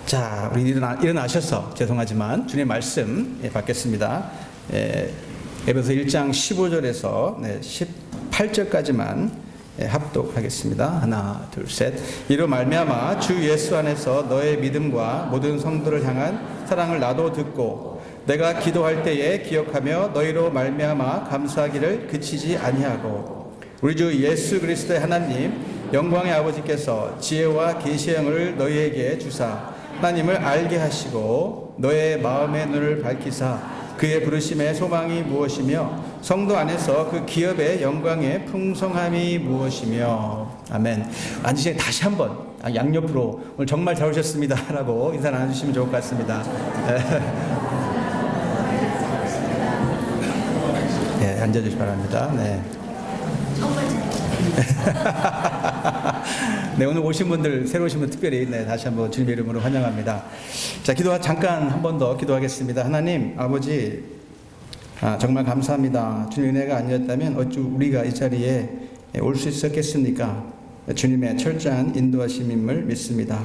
자, 우리 일어나셔서 죄송하지만 주님의 말씀 받겠습니다. 에베소 1장 15절에서 18절까지만 합독하겠습니다. 하나, 둘, 셋. 이로 말미암아 주 예수 안에서 너의 믿음과 모든 성도를 향한 사랑을 나도 듣고 내가 기도할 때에 기억하며 너희로 말미암아 감사하기를 그치지 아니하고 우리 주 예수 그리스도의 하나님 영광의 아버지께서 지혜와 계시의 영을 너희에게 주사 하나님을 알게 하시고 너의 마음의 눈을 밝히사 그의 부르심의 소망이 무엇이며 성도 안에서 그 기업의 영광의 풍성함이 무엇이며. 아멘. 앉으시면 다시 한번 양옆으로 오늘 정말 잘 오셨습니다 라고 인사 나눠주시면 좋을 것 같습니다. 네, 앉아주시기 바랍니다. 네. 네, 오늘 오신 분들, 새로 오신 분 특별히 다시 한번 주님의 이름으로 환영합니다. 자, 잠깐 한 번 더 기도하겠습니다. 하나님, 아버지, 정말 감사합니다. 주님의 은혜가 아니었다면 어찌 우리가 이 자리에 올 수 있었겠습니까? 주님의 철저한 인도하심임을 믿습니다.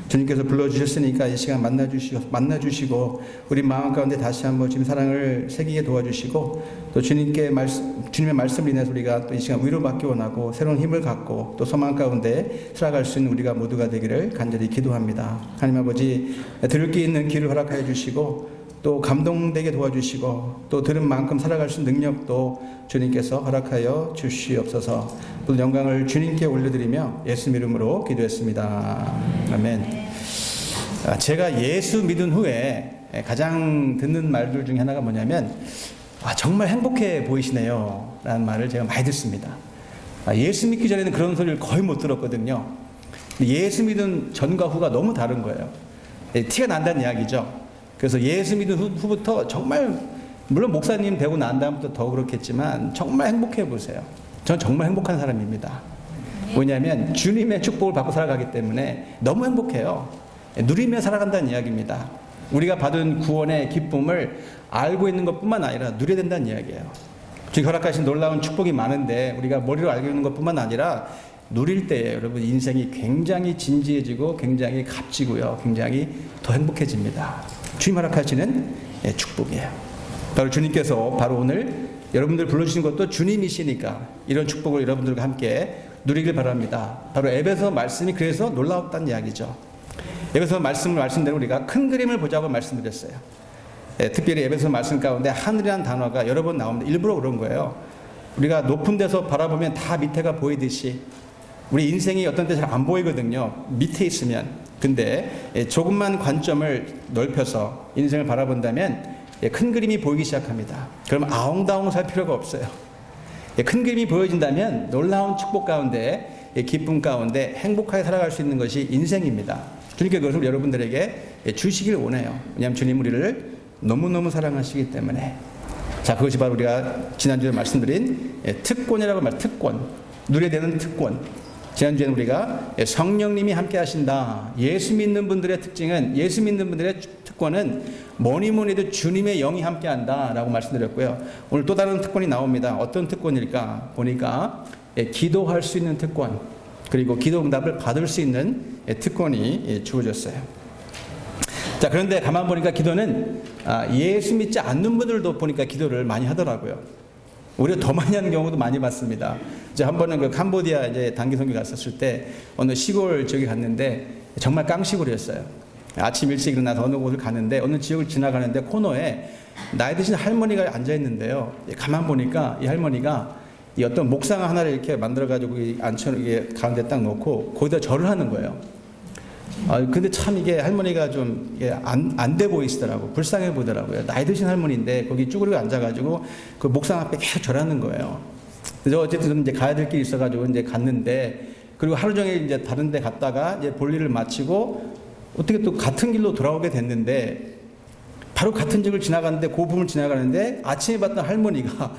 주님께서 불러주셨으니까 이 시간 만나주시고 우리 마음 가운데 다시 한번 주님 사랑을 새기게 도와주시고 또 주님의 말씀을 인해서 우리가 또 이 시간 위로받기 원하고 새로운 힘을 갖고 또 소망 가운데 살아갈 수 있는 우리가 모두가 되기를 간절히 기도합니다. 하나님 아버지, 들을 게 있는 귀를 허락하여 주시고 또 감동되게 도와주시고 또 들은 만큼 살아갈 수 있는 능력도 주님께서 허락하여 주시옵소서. 또 영광을 주님께 올려드리며 예수 이름으로 기도했습니다. 아멘. 제가 예수 믿은 후에 가장 듣는 말들 중에 하나가 뭐냐면 정말 행복해 보이시네요 라는 말을 제가 많이 듣습니다. 예수 믿기 전에는 그런 소리를 거의 못 들었거든요. 예수 믿은 전과 후가 너무 다른 거예요. 티가 난다는 이야기죠. 그래서 예수 믿은 후부터 정말, 물론 목사님 되고 난 다음부터 더 그렇겠지만 정말 행복해 보세요. 전 정말 행복한 사람입니다. 왜냐하면 주님의 축복을 받고 살아가기 때문에 너무 행복해요. 누리며 살아간다는 이야기입니다. 우리가 받은 구원의 기쁨을 알고 있는 것뿐만 아니라 누려야 된다는 이야기예요. 주님 허락하신 놀라운 축복이 많은데 우리가 머리로 알고 있는 것뿐만 아니라 누릴 때에 여러분 인생이 굉장히 진지해지고 굉장히 값지고요. 굉장히 더 행복해집니다. 주님 허락하시는 축복이에요. 바로 주님께서 바로 오늘 여러분들 불러주신 것도 주님이시니까 이런 축복을 여러분들과 함께 누리길 바랍니다. 바로 에베소 말씀이 그래서 놀라웠다는 이야기죠. 에베소 말씀대로 우리가 큰 그림을 보자고 말씀드렸어요. 특별히 에베소 말씀 가운데 하늘이라는 단어가 여러 번 나옵니다. 일부러 그런 거예요. 우리가 높은 데서 바라보면 다 밑에가 보이듯이 우리 인생이 어떤 때 잘 안 보이거든요. 밑에 있으면. 근데 조금만 관점을 넓혀서 인생을 바라본다면 큰 그림이 보이기 시작합니다. 그럼 아웅다웅 살 필요가 없어요. 큰 그림이 보여진다면 놀라운 축복 가운데 기쁨 가운데 행복하게 살아갈 수 있는 것이 인생입니다. 주님께 그것을 여러분들에게 주시길 원해요. 왜냐하면 주님 우리를 너무너무 사랑하시기 때문에. 자, 그것이 바로 우리가 지난주에 말씀드린 특권이라고 특권, 누려야 되는 특권. 지난주에는 우리가 성령님이 함께 하신다. 예수 믿는 분들의 특징은, 예수 믿는 분들의 특권은 뭐니 해도 주님의 영이 함께 한다 라고 말씀드렸고요. 오늘 또 다른 특권이 나옵니다. 어떤 특권일까 보니까 기도할 수 있는 특권, 그리고 기도 응답을 받을 수 있는 특권이 주어졌어요. 자, 그런데 가만 보니까 기도는 예수 믿지 않는 분들도 보니까 기도를 많이 하더라고요. 오히려 더 많이 하는 경우도 많이 봤습니다. 이제 한 번은 캄보디아 단기 선교 갔었을 때 어느 시골 지역에 갔는데 정말 깡시골이었어요. 아침 일찍 일어나서 어느 곳을 가는데 어느 지역을 지나가는데 코너에 나이 드신 할머니가 앉아 있는데요. 가만 보니까 이 할머니가 이 어떤 목상 하나를 이렇게 만들어가지고 앉혀놓게 가운데 딱 놓고 거기다 절을 하는 거예요. 근데 참 이게 할머니가 좀 안 돼 보이시더라고. 불쌍해 보이더라고요. 나이 드신 할머니인데 거기 쭈그리고 앉아가지고 그 목상 앞에 계속 절하는 거예요. 그래서 어쨌든 이제 가야 될 길이 있어가지고 이제 갔는데, 그리고 하루 종일 이제 다른 데 갔다가 이제 볼일을 마치고 어떻게 또 같은 길로 돌아오게 됐는데, 바로 같은 집을 지나가는데, 그 부분을 지나가는데 아침에 봤던 할머니가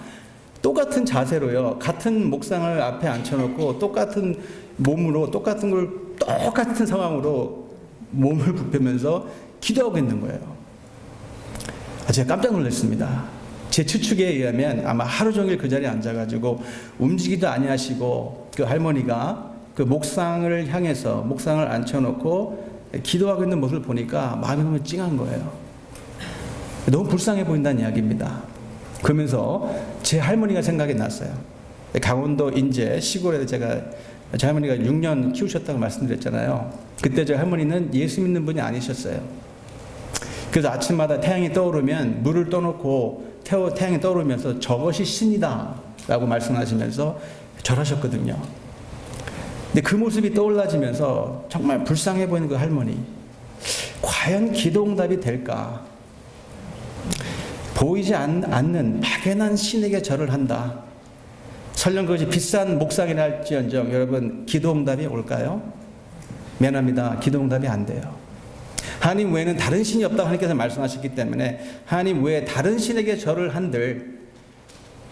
똑같은 자세로요, 같은 목상을 앞에 앉혀놓고 똑같은 몸으로 똑같은 걸 똑같은 상황으로 몸을 굽히면서 기도하고 있는 거예요. 제가 깜짝 놀랐습니다. 제 추측에 의하면 아마 하루 종일 그 자리에 앉아가지고 움직이도 아니하시고 그 할머니가 그 목상을 향해서 목상을 앉혀놓고 기도하고 있는 모습을 보니까 마음이 너무 찡한 거예요. 너무 불쌍해 보인다는 이야기입니다. 그러면서 제 할머니가 생각이 났어요. 강원도 인제 시골에 제 할머니가 6년 키우셨다고 말씀드렸잖아요. 그때 제 할머니는 예수 믿는 분이 아니셨어요. 그래서 아침마다 태양이 떠오르면 물을 떠놓고 태양이 떠오르면서 저것이 신이다 라고 말씀하시면서 절하셨거든요. 근데 그 모습이 떠올라지면서 정말 불쌍해 보이는 그 할머니, 과연 기도응답이 될까? 보이지 않는 막연한 신에게 절을 한다. 설령 그것이 비싼 목상이라 할지언정 여러분 기도응답이 올까요? 미안합니다. 기도응답이 안 돼요. 하나님 외에는 다른 신이 없다고 하나님께서 말씀하셨기 때문에 하나님 외에 다른 신에게 절을 한들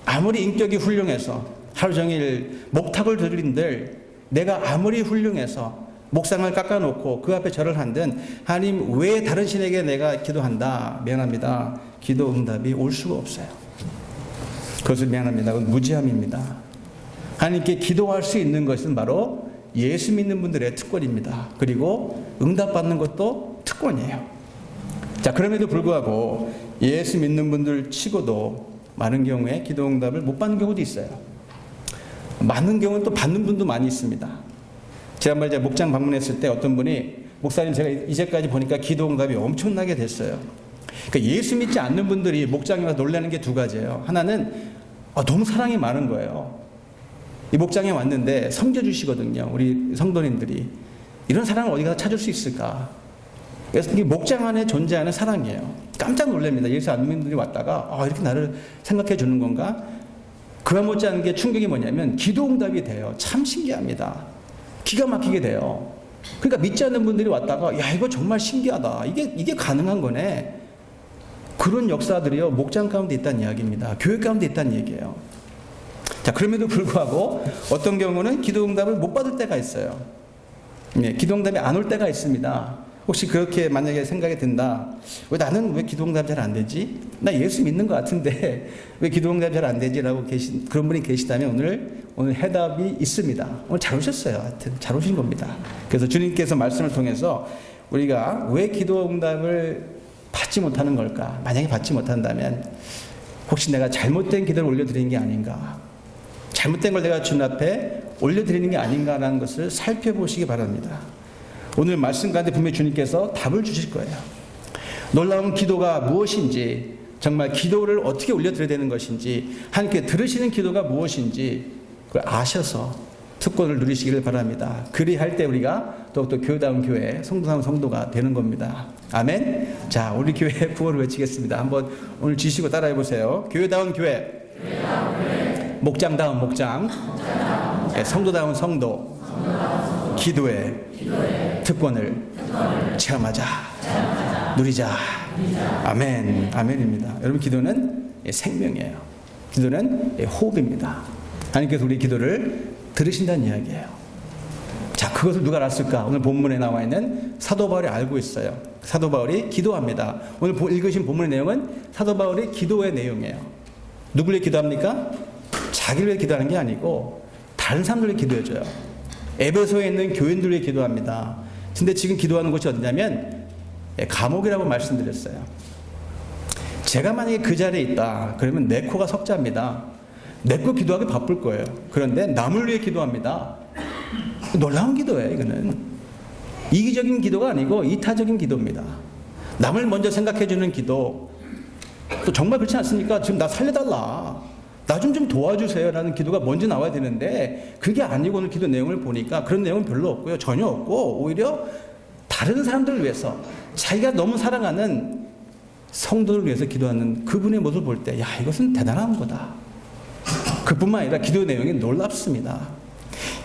아무리 인격이 훌륭해서 하루 종일 목탁을 들린들 내가 아무리 훌륭해서 목상을 깎아놓고 그 앞에 절을 한들 하나님 외에 다른 신에게 내가 기도한다. 미안합니다. 기도 응답이 올 수가 없어요. 그것은 미안합니다. 그건 무지함입니다. 하나님께 기도할 수 있는 것은 바로 예수 믿는 분들의 특권입니다. 그리고 응답받는 것도 특권이에요. 자, 그럼에도 불구하고 예수 믿는 분들 치고도 많은 경우에 기도 응답을 못 받는 경우도 있어요. 많은 경우는 또 받는 분도 많이 있습니다. 지난번에 제가 목장 방문했을 때 어떤 분이 목사님 제가 이제까지 보니까 기도 응답이 엄청나게 됐어요. 그러니까 예수 믿지 않는 분들이 목장에 와서 놀라는 게 두 가지예요. 하나는 너무 사랑이 많은 거예요. 이 목장에 왔는데 섬겨주시거든요. 우리 성도님들이. 이런 사랑을 어디 가서 찾을 수 있을까? 그래서 이 목장 안에 존재하는 사랑이에요. 깜짝 놀랍니다. 예수 안 믿는 분들이 왔다가 이렇게 나를 생각해 주는 건가? 그와 못지않은 게 충격이 뭐냐면 기도 응답이 돼요. 참 신기합니다. 기가 막히게 돼요. 그러니까 믿지 않는 분들이 왔다가 야 이거 정말 신기하다. 이게 가능한 거네. 그런 역사들이요 목장 가운데 있다는 이야기입니다. 교회 가운데 있다는 얘기예요. 자, 그럼에도 불구하고 어떤 경우는 기도 응답을 못 받을 때가 있어요. 네, 기도 응답이 안 올 때가 있습니다. 혹시 그렇게 만약에 생각이 든다. 나는 왜 기도 응답이 잘 안 되지? 나 예수 믿는 것 같은데 왜 기도 응답이 잘 안 되지? 라고 그런 분이 계시다면 오늘 해답이 있습니다. 오늘 잘 오셨어요. 하여튼 잘 오신 겁니다. 그래서 주님께서 말씀을 통해서 우리가 왜 기도 응답을 받지 못하는 걸까? 만약에 받지 못한다면 혹시 내가 잘못된 기도를 올려드리는 게 아닌가? 잘못된 걸 내가 주님 앞에 올려드리는 게 아닌가라는 것을 살펴보시기 바랍니다. 오늘 말씀 가운데 분명히 주님께서 답을 주실 거예요. 놀라운 기도가 무엇인지, 정말 기도를 어떻게 올려드려야 되는 것인지, 하나님께 들으시는 기도가 무엇인지 그걸 아셔서 특권을 누리시기를 바랍니다. 그리할 때 우리가 더욱더 교회다운 교회, 성도다운 성도가 되는 겁니다. 아멘. 자, 우리 교회 구호를 외치겠습니다. 한번 오늘 지시고 따라해 보세요. 교회다운 교회, 목장다운 목장, 성도다운 성도, 기도의 특권을 체험하자, 누리자. 아멘. 아멘입니다. 여러분, 기도는 생명이에요. 기도는 호흡입니다. 하나님께서 우리 기도를 들으신다는 이야기예요. 자, 그것을 누가 알았을까? 오늘 본문에 나와 있는 사도 바울이 알고 있어요. 사도 바울이 기도합니다. 오늘 읽으신 본문의 내용은 사도 바울이 기도의 내용이에요. 누구를 위해 기도합니까? 자기를 위해 기도하는 게 아니고 다른 사람들을 위해 기도해줘요. 에베소에 있는 교인들을 위해 기도합니다. 근데 지금 기도하는 곳이 어디냐면 감옥이라고 말씀드렸어요. 제가 만약에 그 자리에 있다 그러면 내 코가 석자입니다. 내 거 기도하기 바쁠 거예요. 그런데 남을 위해 기도합니다. 놀라운 기도예요. 이거는 이기적인 기도가 아니고 이타적인 기도입니다. 남을 먼저 생각해 주는 기도. 또 정말 그렇지 않습니까? 지금 나 살려달라, 나 좀 도와주세요 라는 기도가 먼저 나와야 되는데 그게 아니고 오늘 기도 내용을 보니까 그런 내용은 별로 없고요. 전혀 없고 오히려 다른 사람들을 위해서 자기가 너무 사랑하는 성도를 위해서 기도하는 그분의 모습을 볼 때 이것은 대단한 거다. 그뿐만 아니라 기도 내용이 놀랍습니다.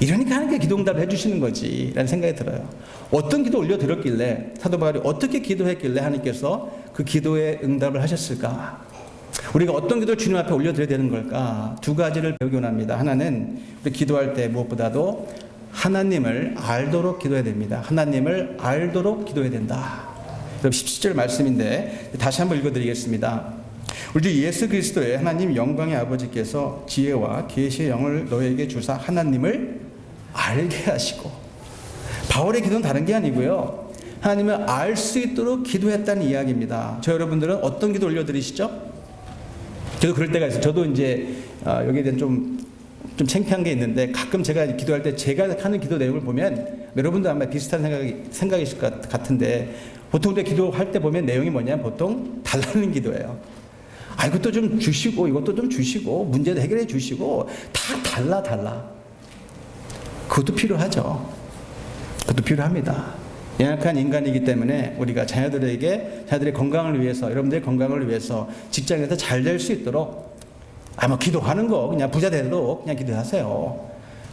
이러니까 하나님께 기도 응답을 해주시는 거지 라는 생각이 들어요. 어떤 기도 올려드렸길래, 사도 바울이 어떻게 기도했길래 하나님께서 그 기도에 응답을 하셨을까? 우리가 어떤 기도를 주님 앞에 올려드려야 되는 걸까? 두 가지를 배우기 원합니다. 하나는 우리 기도할 때 무엇보다도 하나님을 알도록 기도해야 됩니다. 하나님을 알도록 기도해야 된다. 17절 말씀인데 다시 한번 읽어드리겠습니다. 우리 주 예수 그리스도의 하나님 영광의 아버지께서 지혜와 계시의 영을 너에게 주사 하나님을 알게 하시고, 바울의 기도는 다른 게 아니고요. 하나님을 알 수 있도록 기도했다는 이야기입니다. 저 여러분들은 어떤 기도 올려드리시죠? 저도 그럴 때가 있어요. 저도 이제 여기에 대한 좀 창피한 게 있는데, 가끔 제가 기도할 때 제가 하는 기도 내용을 보면 여러분도 아마 비슷한 생각이실 것 같은데, 보통 우리가 기도할 때 보면 내용이 뭐냐면 보통 달라는 기도예요. 이것도 좀 주시고 이것도 좀 주시고 문제도 해결해 주시고 다 달라. 그것도 필요하죠. 그것도 필요합니다. 연약한 인간이기 때문에 우리가 자녀들의 건강을 위해서, 여러분들의 건강을 위해서 직장에서 잘 될 수 있도록 뭐 기도하는 거 그냥 부자 되도록 그냥 기도하세요.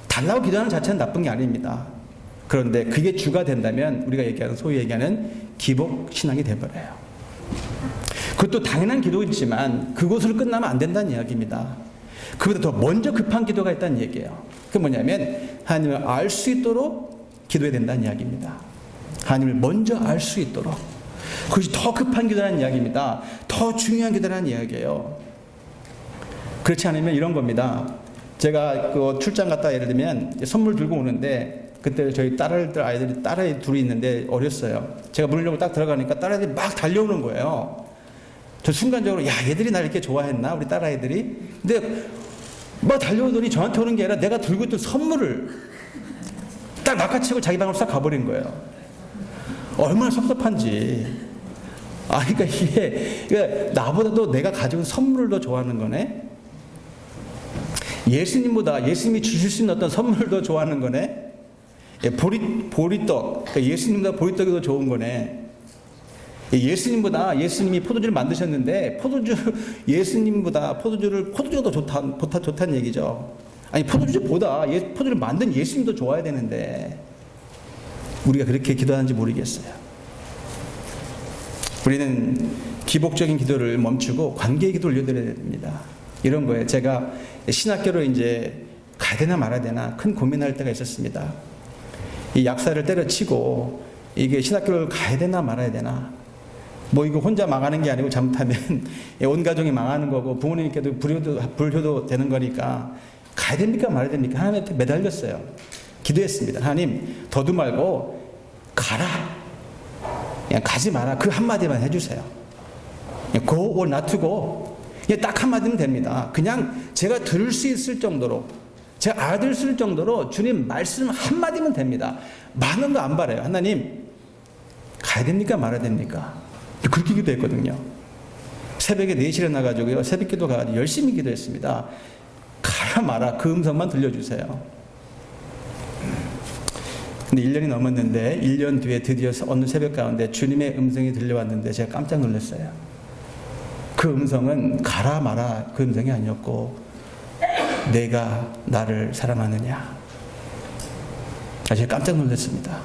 달라고 기도하는 자체는 나쁜 게 아닙니다. 그런데 그게 주가 된다면 우리가 소위 얘기하는 기복 신앙이 돼버려요. 그것도 당연한 기도이지만 그곳으로 끝나면 안 된다는 이야기입니다. 그보다 더 먼저 급한 기도가 있다는 얘기예요. 그게 뭐냐면 하나님을 알 수 있도록 기도해야 된다는 이야기입니다. 하나님을 먼저 알 수 있도록. 그것이 더 급한 기도라는 이야기입니다. 더 중요한 기도라는 이야기예요. 그렇지 않으면 이런 겁니다. 제가 그 출장 갔다 예를 들면 선물 들고 오는데, 그때 저희 딸아이 둘이 있는데 어렸어요. 제가 문을 열고 딱 들어가니까 딸아이들이 막 달려오는 거예요. 저 순간적으로 얘들이 날 이렇게 좋아했나, 우리 딸아이들이. 근데 막 달려오더니 저한테 오는 게 아니라 내가 들고 있던 선물을 딱 낚아채고 자기 방으로 싹 가버린 거예요. 얼마나 섭섭한지. 그러니까 이게 나보다도 내가 가지고 있는 선물을 더 좋아하는 거네. 예수님이 주실 수 있는 어떤 선물을 더 좋아하는 거네. 보리떡, 그러니까 예수님보다 보리떡이 더 좋은 거네. 예수님이 포도주를 만드셨는데 예수님보다 포도주가 더 좋다는 얘기죠. 포도주보다 포도주를 만든 예수님도 좋아야 되는데 우리가 그렇게 기도하는지 모르겠어요. 우리는 기복적인 기도를 멈추고 관계의 기도를 올려드려야 됩니다. 이런 거예요. 제가 신학교로 이제 가야 되나 말아야 되나 큰 고민할 때가 있었습니다. 이 약사를 때려치고 이게 신학교를 가야 되나 말아야 되나. 이거 혼자 망하는 게 아니고 잘못하면 온 가정이 망하는 거고 부모님께도 불효도 되는 거니까 가야 됩니까 말아야 됩니까? 하나님한테 매달렸어요. 기도했습니다. 하나님, 더도 말고 가라. 그냥 가지 마라. 그 한마디만 해주세요. go or not to go. 딱 한마디면 됩니다. 그냥 제가 들을 수 있을 정도로, 제가 알아들 수 있을 정도로 주님 말씀 한마디면 됩니다. 많은 거 안 바라요. 하나님, 가야 됩니까 말아야 됩니까? 그렇게 기도했거든요. 새벽에 4시에 나가지고요, 새벽 기도 가가지고 열심히 기도했습니다. 가라 마라 그 음성만 들려주세요. 근데 1년이 넘었는데 1년 뒤에 드디어 어느 새벽 가운데 주님의 음성이 들려왔는데 제가 깜짝 놀랐어요. 그 음성은 가라 마라 그 음성이 아니었고, 내가 나를 사랑하느냐. 제가 깜짝 놀랐습니다.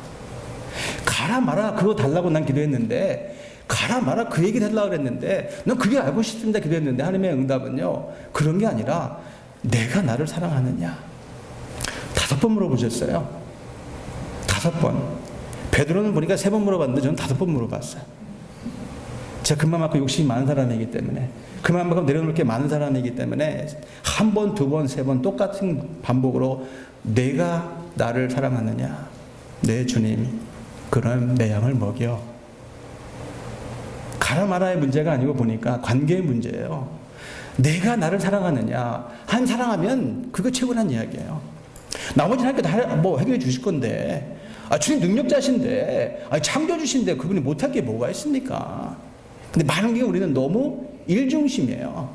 가라 마라 그거 달라고 난 기도했는데, 가라 마라 그 얘기를 하려고 그랬는데, 난 그게 알고 싶습니다 기도했는데 하나님의 응답은요, 그런 게 아니라 내가 나를 사랑하느냐. 5번 물어보셨어요. 5번. 베드로는 보니까 3번 물어봤는데 저는 5번 물어봤어요. 제가 그만큼 욕심이 많은 사람이기 때문에, 그만큼 내려놓을 게 많은 사람이기 때문에 1번, 2번, 3번 똑같은 반복으로 내가 나를 사랑하느냐. 내 주님, 그럼 내 양을 먹여. 가라 마라의 문제가 아니고 보니까 관계의 문제예요. 내가 나를 사랑하느냐. 한 사랑하면 그거 최고란 이야기예요. 나머지는 하니까 다 해결해 주실 건데, 주님 능력자신데, 창조주신데 그분이 못할 게 뭐가 있습니까? 근데 많은 게 우리는 너무 일중심이에요.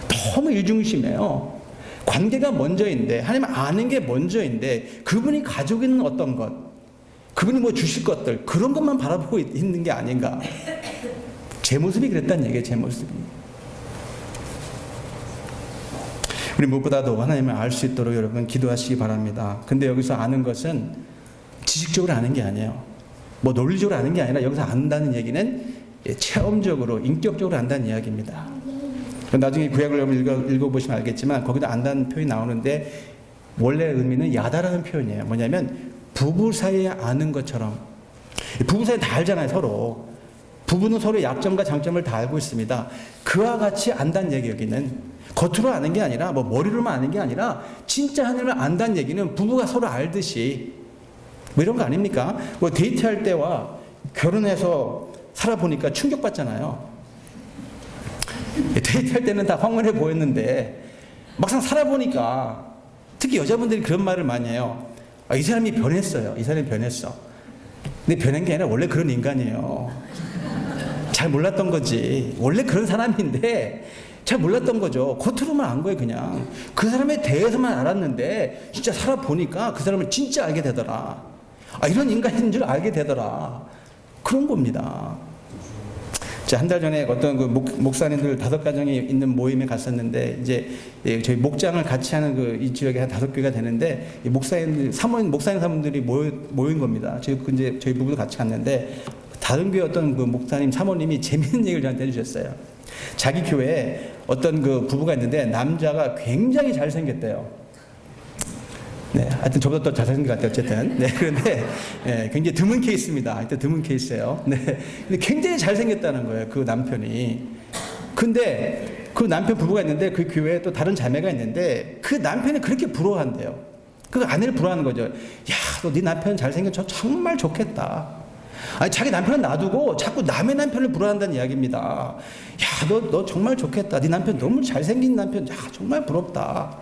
너무 일중심이에요. 관계가 먼저인데, 하나님 아는 게 먼저인데, 그분이 가지고 있는 어떤 것, 그분이 주실 것들, 그런 것만 바라보고 있는 게 아닌가. 제 모습이 그랬다는 얘기예요. 제 모습이. 우리 무엇보다도 하나님을 알 수 있도록 여러분 기도하시기 바랍니다. 근데 여기서 아는 것은 지식적으로 아는 게 아니에요. 논리적으로 아는 게 아니라 여기서 안다는 얘기는 체험적으로, 인격적으로 안다는 이야기입니다. 나중에 구약을 읽어보시면 알겠지만 거기도 안다는 표현이 나오는데, 원래 의미는 야다라는 표현이에요. 뭐냐면 부부 사이에 아는 것처럼. 부부 사이에 다 알잖아요, 서로. 부부는 서로 약점과 장점을 다 알고 있습니다. 그와 같이 안다는 얘기, 여기는. 겉으로 아는 게 아니라, 머리로만 아는 게 아니라, 진짜 하나님을 안다는 얘기는 부부가 서로 알듯이 뭐 이런 거 아닙니까? 뭐 데이트할 때와 결혼해서 살아보니까 충격받잖아요. 데이트할 때는 다 황홀해 보였는데 막상 살아보니까 특히 여자분들이 그런 말을 많이 해요. 이 사람이 변했어요. 이 사람이 변했어. 근데 변한 게 아니라 원래 그런 인간이에요. 잘 몰랐던 거지. 원래 그런 사람인데 잘 몰랐던 거죠. 겉으로만 안 거예요, 그냥. 그 사람에 대해서만 알았는데 진짜 살아보니까 그 사람을 진짜 알게 되더라. 이런 인간인 줄 알게 되더라. 그런 겁니다. 자, 한 달 전에 어떤 그 목사님들 5가정이 있는 모임에 갔었는데, 이제 저희 목장을 같이 하는 그 이 지역에 한 5개가 되는데, 이 목사님 사모님들이 모인 겁니다. 저희 부부도 같이 갔는데, 다른 교회 어떤 그 목사님 사모님이 재밌는 얘기를 저한테 해주셨어요. 자기 교회에 어떤 그 부부가 있는데, 남자가 굉장히 잘생겼대요. 네, 하여튼 저보다 더 잘생긴 것 같아요, 어쨌든. 네, 그런데, 굉장히 드문 케이스입니다. 하여튼 드문 케이스예요. 네. 근데 굉장히 잘생겼다는 거예요, 그 남편이. 근데 그 남편 부부가 있는데, 그 교회에 또 다른 자매가 있는데, 그 남편이 그렇게 부러워한대요. 그 아내를 부러워하는 거죠. 야, 너 네 남편 잘생겨. 저 정말 좋겠다. 자기 남편은 놔두고 자꾸 남의 남편을 부러워한다는 이야기입니다. 야, 너 정말 좋겠다. 네 남편 너무 잘생긴 남편. 야, 정말 부럽다.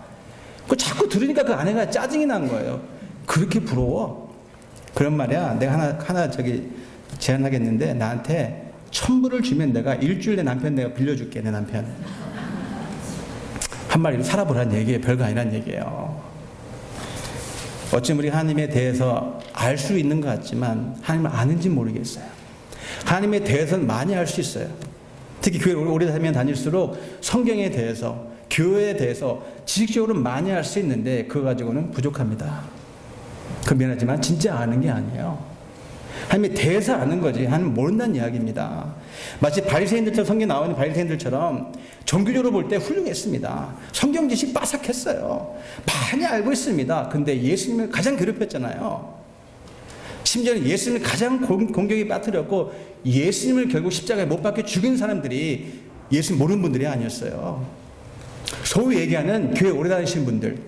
그 자꾸 들으니까 그 아내가 짜증이 난 거예요. 그렇게 부러워? 그런 말이야. 내가 하나 제안하겠는데, 나한테 1,000불을 주면 내가 일주일 내 남편 내가 빌려줄게, 내 남편. 한 마리로 살아보라는 얘기예요. 별거 아니란 얘기예요. 어찌 우리 하나님에 대해서 알 수 있는 것 같지만 하나님을 아는지 모르겠어요. 하나님에 대해서는 많이 알 수 있어요. 특히 교회를 오래 다닐수록 성경에 대해서, 교회에 대해서 지식적으로 많이 알 수 있는데 그거 가지고는 부족합니다. 그 미안하지만 진짜 아는 게 아니에요. 하나님에 대해서 아는 거지 하나님 모른다는 이야기입니다. 마치 바리새인들처럼, 성경에 나오는 바리새인들처럼 종교적으로 볼 때 훌륭했습니다. 성경 지식 빠삭했어요. 많이 알고 있습니다. 근데 예수님을 가장 괴롭혔잖아요. 심지어는 예수님을 가장 공격에 빠뜨렸고, 예수님을 결국 십자가에 못 박혀 죽인 사람들이 예수님 모르는 분들이 아니었어요. 소위 얘기하는 교회 오래 다니신 분들,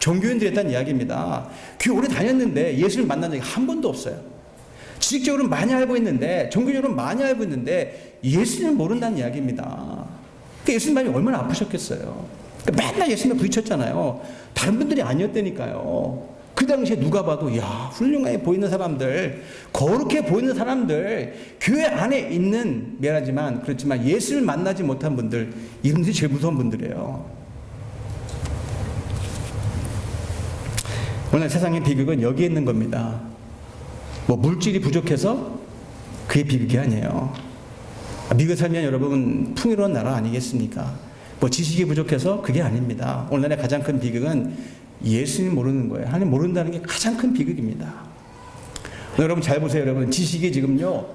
종교인들이 했다는 이야기입니다. 교회 오래 다녔는데 예수를 만난 적이 한 번도 없어요. 지식적으로는 많이 알고 있는데, 종교적으로는 많이 알고 있는데 예수님을 모른다는 이야기입니다. 그러니까 예수님 마음이 얼마나 아프셨겠어요. 그러니까 맨날 예수님을 부딪혔잖아요. 다른 분들이 아니었다니까요. 그 당시에 누가 봐도 야, 훌륭하게 보이는 사람들, 거룩해 보이는 사람들, 교회 안에 있는, 미안하지만 그렇지만 예수를 만나지 못한 분들, 이분들이 제일 무서운 분들이에요. 오늘 세상의 비극은 여기에 있는 겁니다. 뭐 물질이 부족해서 그게 비극이 아니에요. 미국에 살면 여러분 풍요로운 나라 아니겠습니까? 뭐 지식이 부족해서 그게 아닙니다. 오늘날의 가장 큰 비극은 예수님 모르는 거예요. 하나님 모른다는 게 가장 큰 비극입니다. 여러분 잘 보세요. 여러분 지식이 지금요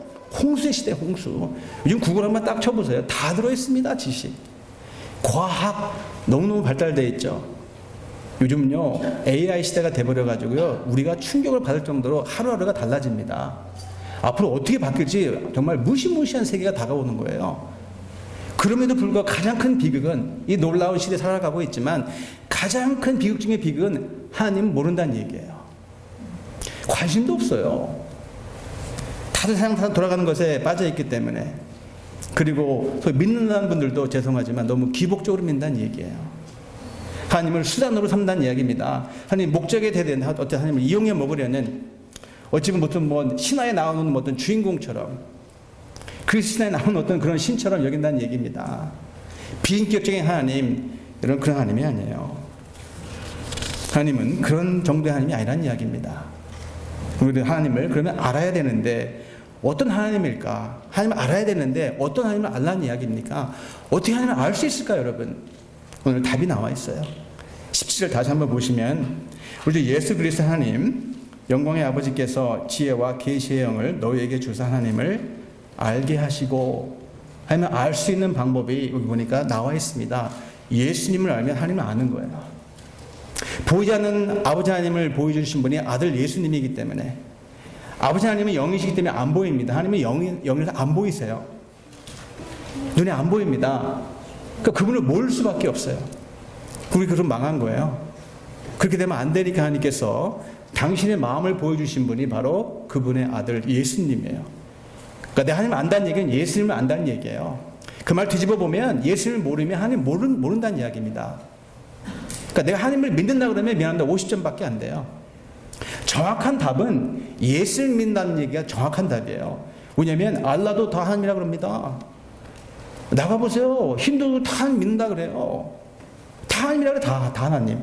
홍수의 시대, 홍수. 요즘 구글 한번 딱 쳐보세요. 다 들어있습니다. 지식. 과학 너무너무 발달되어 있죠. 요즘요 AI 시대가 돼버려가지고요 우리가 충격을 받을 정도로 하루하루가 달라집니다. 앞으로 어떻게 바뀔지 정말 무시무시한 세계가 다가오는 거예요. 그럼에도 불구하고 가장 큰 비극은, 이 놀라운 시대에 살아가고 있지만 가장 큰 비극 중의 비극은 하나님 모른다는 얘기예요. 관심도 없어요. 다들 세상 돌아가는 것에 빠져있기 때문에. 그리고 믿는다는 분들도 죄송하지만 너무 기복적으로 믿는다는 얘기예요. 하나님을 수단으로 삼다는 이야기입니다. 하나님 목적에 대한 어떤 하나님을 이용해 먹으려는, 어찌 보면 무슨 신화에 나오는 어떤 주인공처럼, 그 신화에 나오는 어떤 그런 신처럼 여긴다는 얘기입니다. 비인격적인 하나님, 이런 그런 하나님이 아니에요. 하나님은 그런 정도의 하나님이 아니라는 이야기입니다. 우리 하나님을 그러면 알아야 되는데 어떤 하나님일까? 하나님을 알아야 되는데 어떤 하나님을 알라는 이야기입니까? 어떻게 하나님을 알 수 있을까요, 여러분? 오늘 답이 나와 있어요. 17절 다시 한번 보시면, 우리 예수 그리스도 하나님, 영광의 아버지께서 지혜와 계시의 영을 너희에게 주사 하나님을 알게 하시고, 하나님을 알 수 있는 방법이 여기 보니까 나와 있습니다. 예수님을 알면 하나님을 아는 거예요. 보이지 않는 아버지 하나님을 보여주신 분이 아들 예수님이기 때문에, 아버지 하나님은 영이시기 때문에 안 보입니다. 하나님은 영이라서 안 보이세요. 눈에 안 보입니다. 그러니까 그분을 모를 수밖에 없어요. 우리 그럼 망한 거예요. 그렇게 되면 안 되니까 하나님께서 당신의 마음을 보여주신 분이 바로 그분의 아들 예수님이에요. 그러니까 내가 하나님을 안다는 얘기는 예수님을 안다는 얘기예요. 그 말 뒤집어 보면 예수님을 모르면 하나님 모른다는 이야기입니다. 그러니까 내가 하나님을 믿는다 그러면 미안합니다. 50점밖에 안 돼요. 정확한 답은 예수를 믿는다는 얘기가 정확한 답이에요. 왜냐하면 알라도 다 하나님이라고 그럽니다. 나가보세요. 힌두도 다 하나님 믿는다 그래요. 다 하나님이라고 그래. 다 하나님.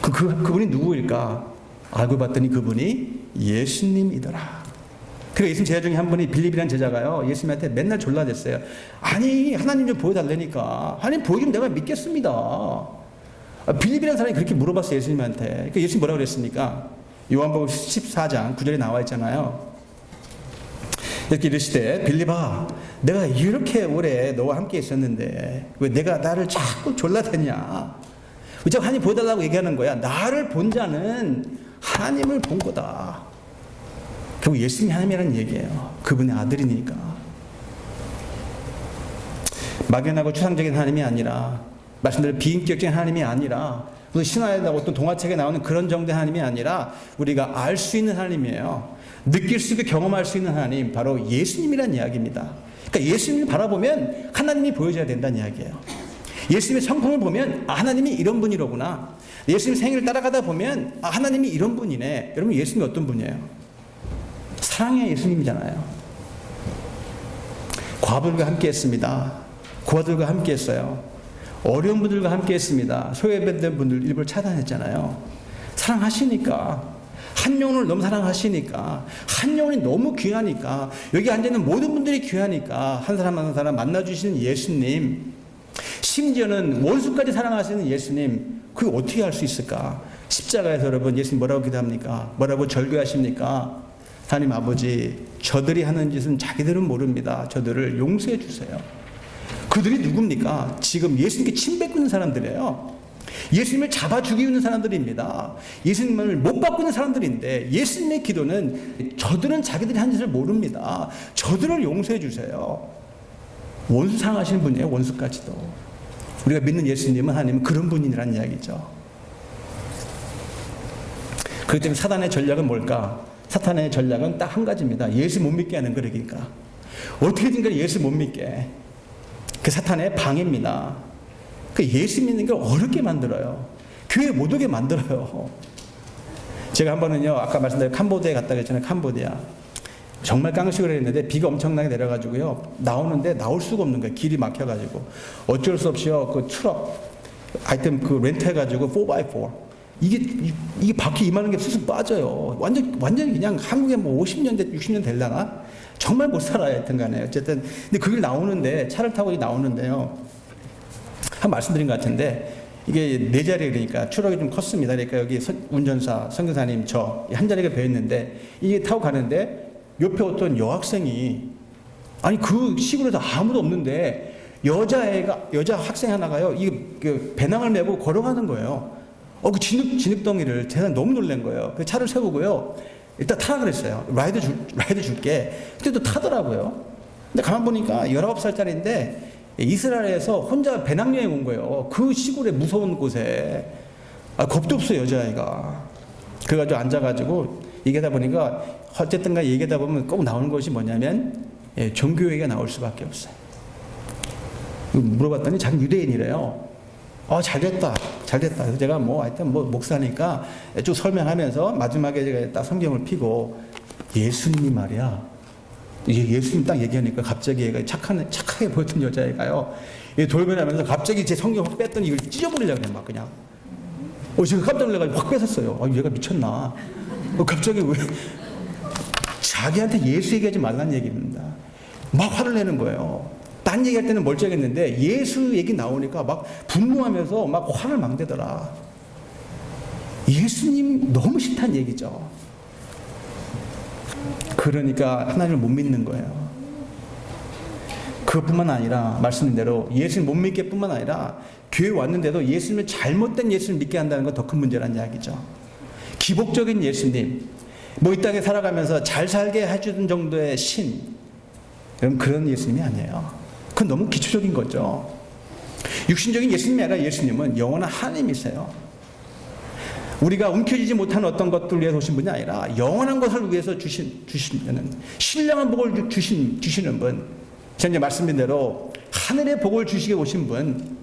그분이 누구일까? 알고 봤더니 그분이 예수님이더라. 그러니까 예수님 제자 중에 한 분이 빌립이라는 제자가요, 예수님한테 맨날 졸라댔어요. 아니 하나님 좀 보여달라니까. 하나님 보여주면 내가 믿겠습니다. 빌립이라는 사람이 그렇게 물어봤어요, 예수님한테. 그러니까 예수님 뭐라고 그랬습니까? 요한복음 14장 9절에 나와 있잖아요. 이렇게 이르시되 빌립아, 내가 이렇게 오래 너와 함께 있었는데 왜 내가 나를 자꾸 졸라대냐? 왜 자꾸 하나님 보여달라고 얘기하는 거야? 나를 본 자는 하나님을 본 거다. 결국 예수님이 하나님이라는 얘기예요. 그분의 아들이니까. 막연하고 추상적인 하나님이 아니라, 말씀대로 비인격적인 하나님이 아니라, 무슨 신화에나 어떤 동화책에 나오는 그런 정도의 하나님이 아니라 우리가 알 수 있는 하나님이에요. 느낄 수 있고 경험할 수 있는 하나님, 바로 예수님이라는 이야기입니다. 그러니까 예수님을 바라보면 하나님이 보여져야 된다는 이야기예요. 예수님의 성품을 보면 하나님이 이런 분이로구나. 예수님 생일을 따라가다 보면 하나님이 이런 분이네. 여러분, 예수님이 어떤 분이에요? 사랑의 예수님이잖아요. 과부들과 함께 했습니다. 고아들과 함께 했어요. 어려운 분들과 함께 했습니다. 소외된 분들 일부러 차단했잖아요. 사랑하시니까, 한 영혼을 너무 사랑하시니까, 한 영혼이 너무 귀하니까, 여기 앉아있는 모든 분들이 귀하니까 한 사람 한 사람 만나주시는 예수님, 심지어는 원수까지 사랑하시는 예수님, 그게 어떻게 할 수 있을까? 십자가에서 여러분 예수님 뭐라고 기도합니까? 뭐라고 절규하십니까? 하나님 아버지, 저들이 하는 짓은 자기들은 모릅니다. 저들을 용서해 주세요. 그들이 누굽니까? 지금 예수님께 침뱉고 있는 사람들이에요. 예수님을 잡아 죽이고 있는 사람들입니다. 예수님을 못 받고 있는 사람들인데, 예수님의 기도는 저들은 자기들이 한 짓을 모릅니다. 저들을 용서해 주세요. 원수 사랑하시는 분이에요. 원수까지도. 우리가 믿는 예수님은, 하나님은 그런 분이라는 이야기죠. 그렇기 때문에 사단의 전략은 뭘까? 사탄의 전략은 딱 한 가지입니다. 예수 못 믿게 하는 거니까. 어떻게든 간에 예수 못 믿게. 그 사탄의 방해입니다. 그 예수 믿는 걸 어렵게 만들어요. 교회 못 오게 만들어요. 제가 한 번은요, 아까 말씀드린 캄보디아에 갔다 그랬잖아요. 캄보디아. 정말 깡식을 했는데 비가 엄청나게 내려가지고요, 나오는데 나올 수가 없는 거예요. 길이 막혀가지고. 어쩔 수 없이요, 그 트럭 아이템 그 렌트해가지고 4x4 이게 바퀴 이만한 게 쑥쑥 빠져요. 완전히 그냥 한국에 뭐 50년, 60년 될라나? 정말 못 살아요. 하여튼 간에. 어쨌든. 근데 그 길 나오는데, 차를 타고 나오는데요. 한 말씀드린 것 같은데, 이게 네 자리 그러니까 추락이 좀 컸습니다. 그러니까 여기 운전사, 선교사님 저 한 자리가 배였는데, 이게 타고 가는데, 옆에 어떤 여학생이, 아니 그 시골에서 아무도 없는데, 여자 학생 하나가요, 그 배낭을 메고 걸어가는 거예요. 그 진흙덩이를 제가 너무 놀란 거예요. 그 차를 세우고요, 일단 타라 그랬어요. 라이드 줄게. 근데 또 타더라고요. 근데 가만 보니까 19살짜리인데 이스라엘에서 혼자 배낭여행 온 거예요. 그 시골에 무서운 곳에. 겁도 없어요, 여자아이가. 그래가지고 앉아가지고 얘기하다 보니까, 어쨌든 간 얘기하다 보면 꼭 나오는 것이 뭐냐면, 종교 얘기가 나올 수밖에 없어요. 물어봤더니 자기 유대인이래요. 잘됐다. 그래서 제가 하여튼 목사니까 쭉 설명하면서 마지막에 제가 딱 성경을 피고, 예수님이 말이야. 예수님 딱 얘기하니까 갑자기 얘가 착하게 보였던 여자애가요, 돌변하면서 갑자기 제 성경을 뺐더니 이걸 찢어버리려고 그래, 막 그냥. 제가 깜짝 놀라가지고 확 뺏었어요. 얘가 미쳤나? 갑자기 왜? 자기한테 예수 얘기하지 말라는 얘기입니다. 막 화를 내는 거예요. 딴 얘기할 때는 멀쩡했는데 예수 얘기 나오니까 막 분노하면서 막 화를 막 내더라. 예수님 너무 싫다는 얘기죠. 그러니까 하나님을 못 믿는 거예요. 그것뿐만 아니라 말씀인 대로 예수님 못 믿게 뿐만 아니라 교회 왔는데도 예수님을 잘못된 예수를 믿게 한다는 건 더 큰 문제라는 이야기죠. 기복적인 예수님, 이 땅에 살아가면서 잘 살게 해주는 정도의 신, 그런 예수님이 아니에요. 그건 너무 기초적인 거죠. 육신적인 예수님이 아니라 예수님은 영원한 하나님이세요. 우리가 움켜쥐지 못하는 어떤 것들을 위해서 오신 분이 아니라 영원한 것을 위해서 주시는 신령한 복을 주시는 분. 제가 이제 말씀드린 대로 하늘의 복을 주시게 오신 분,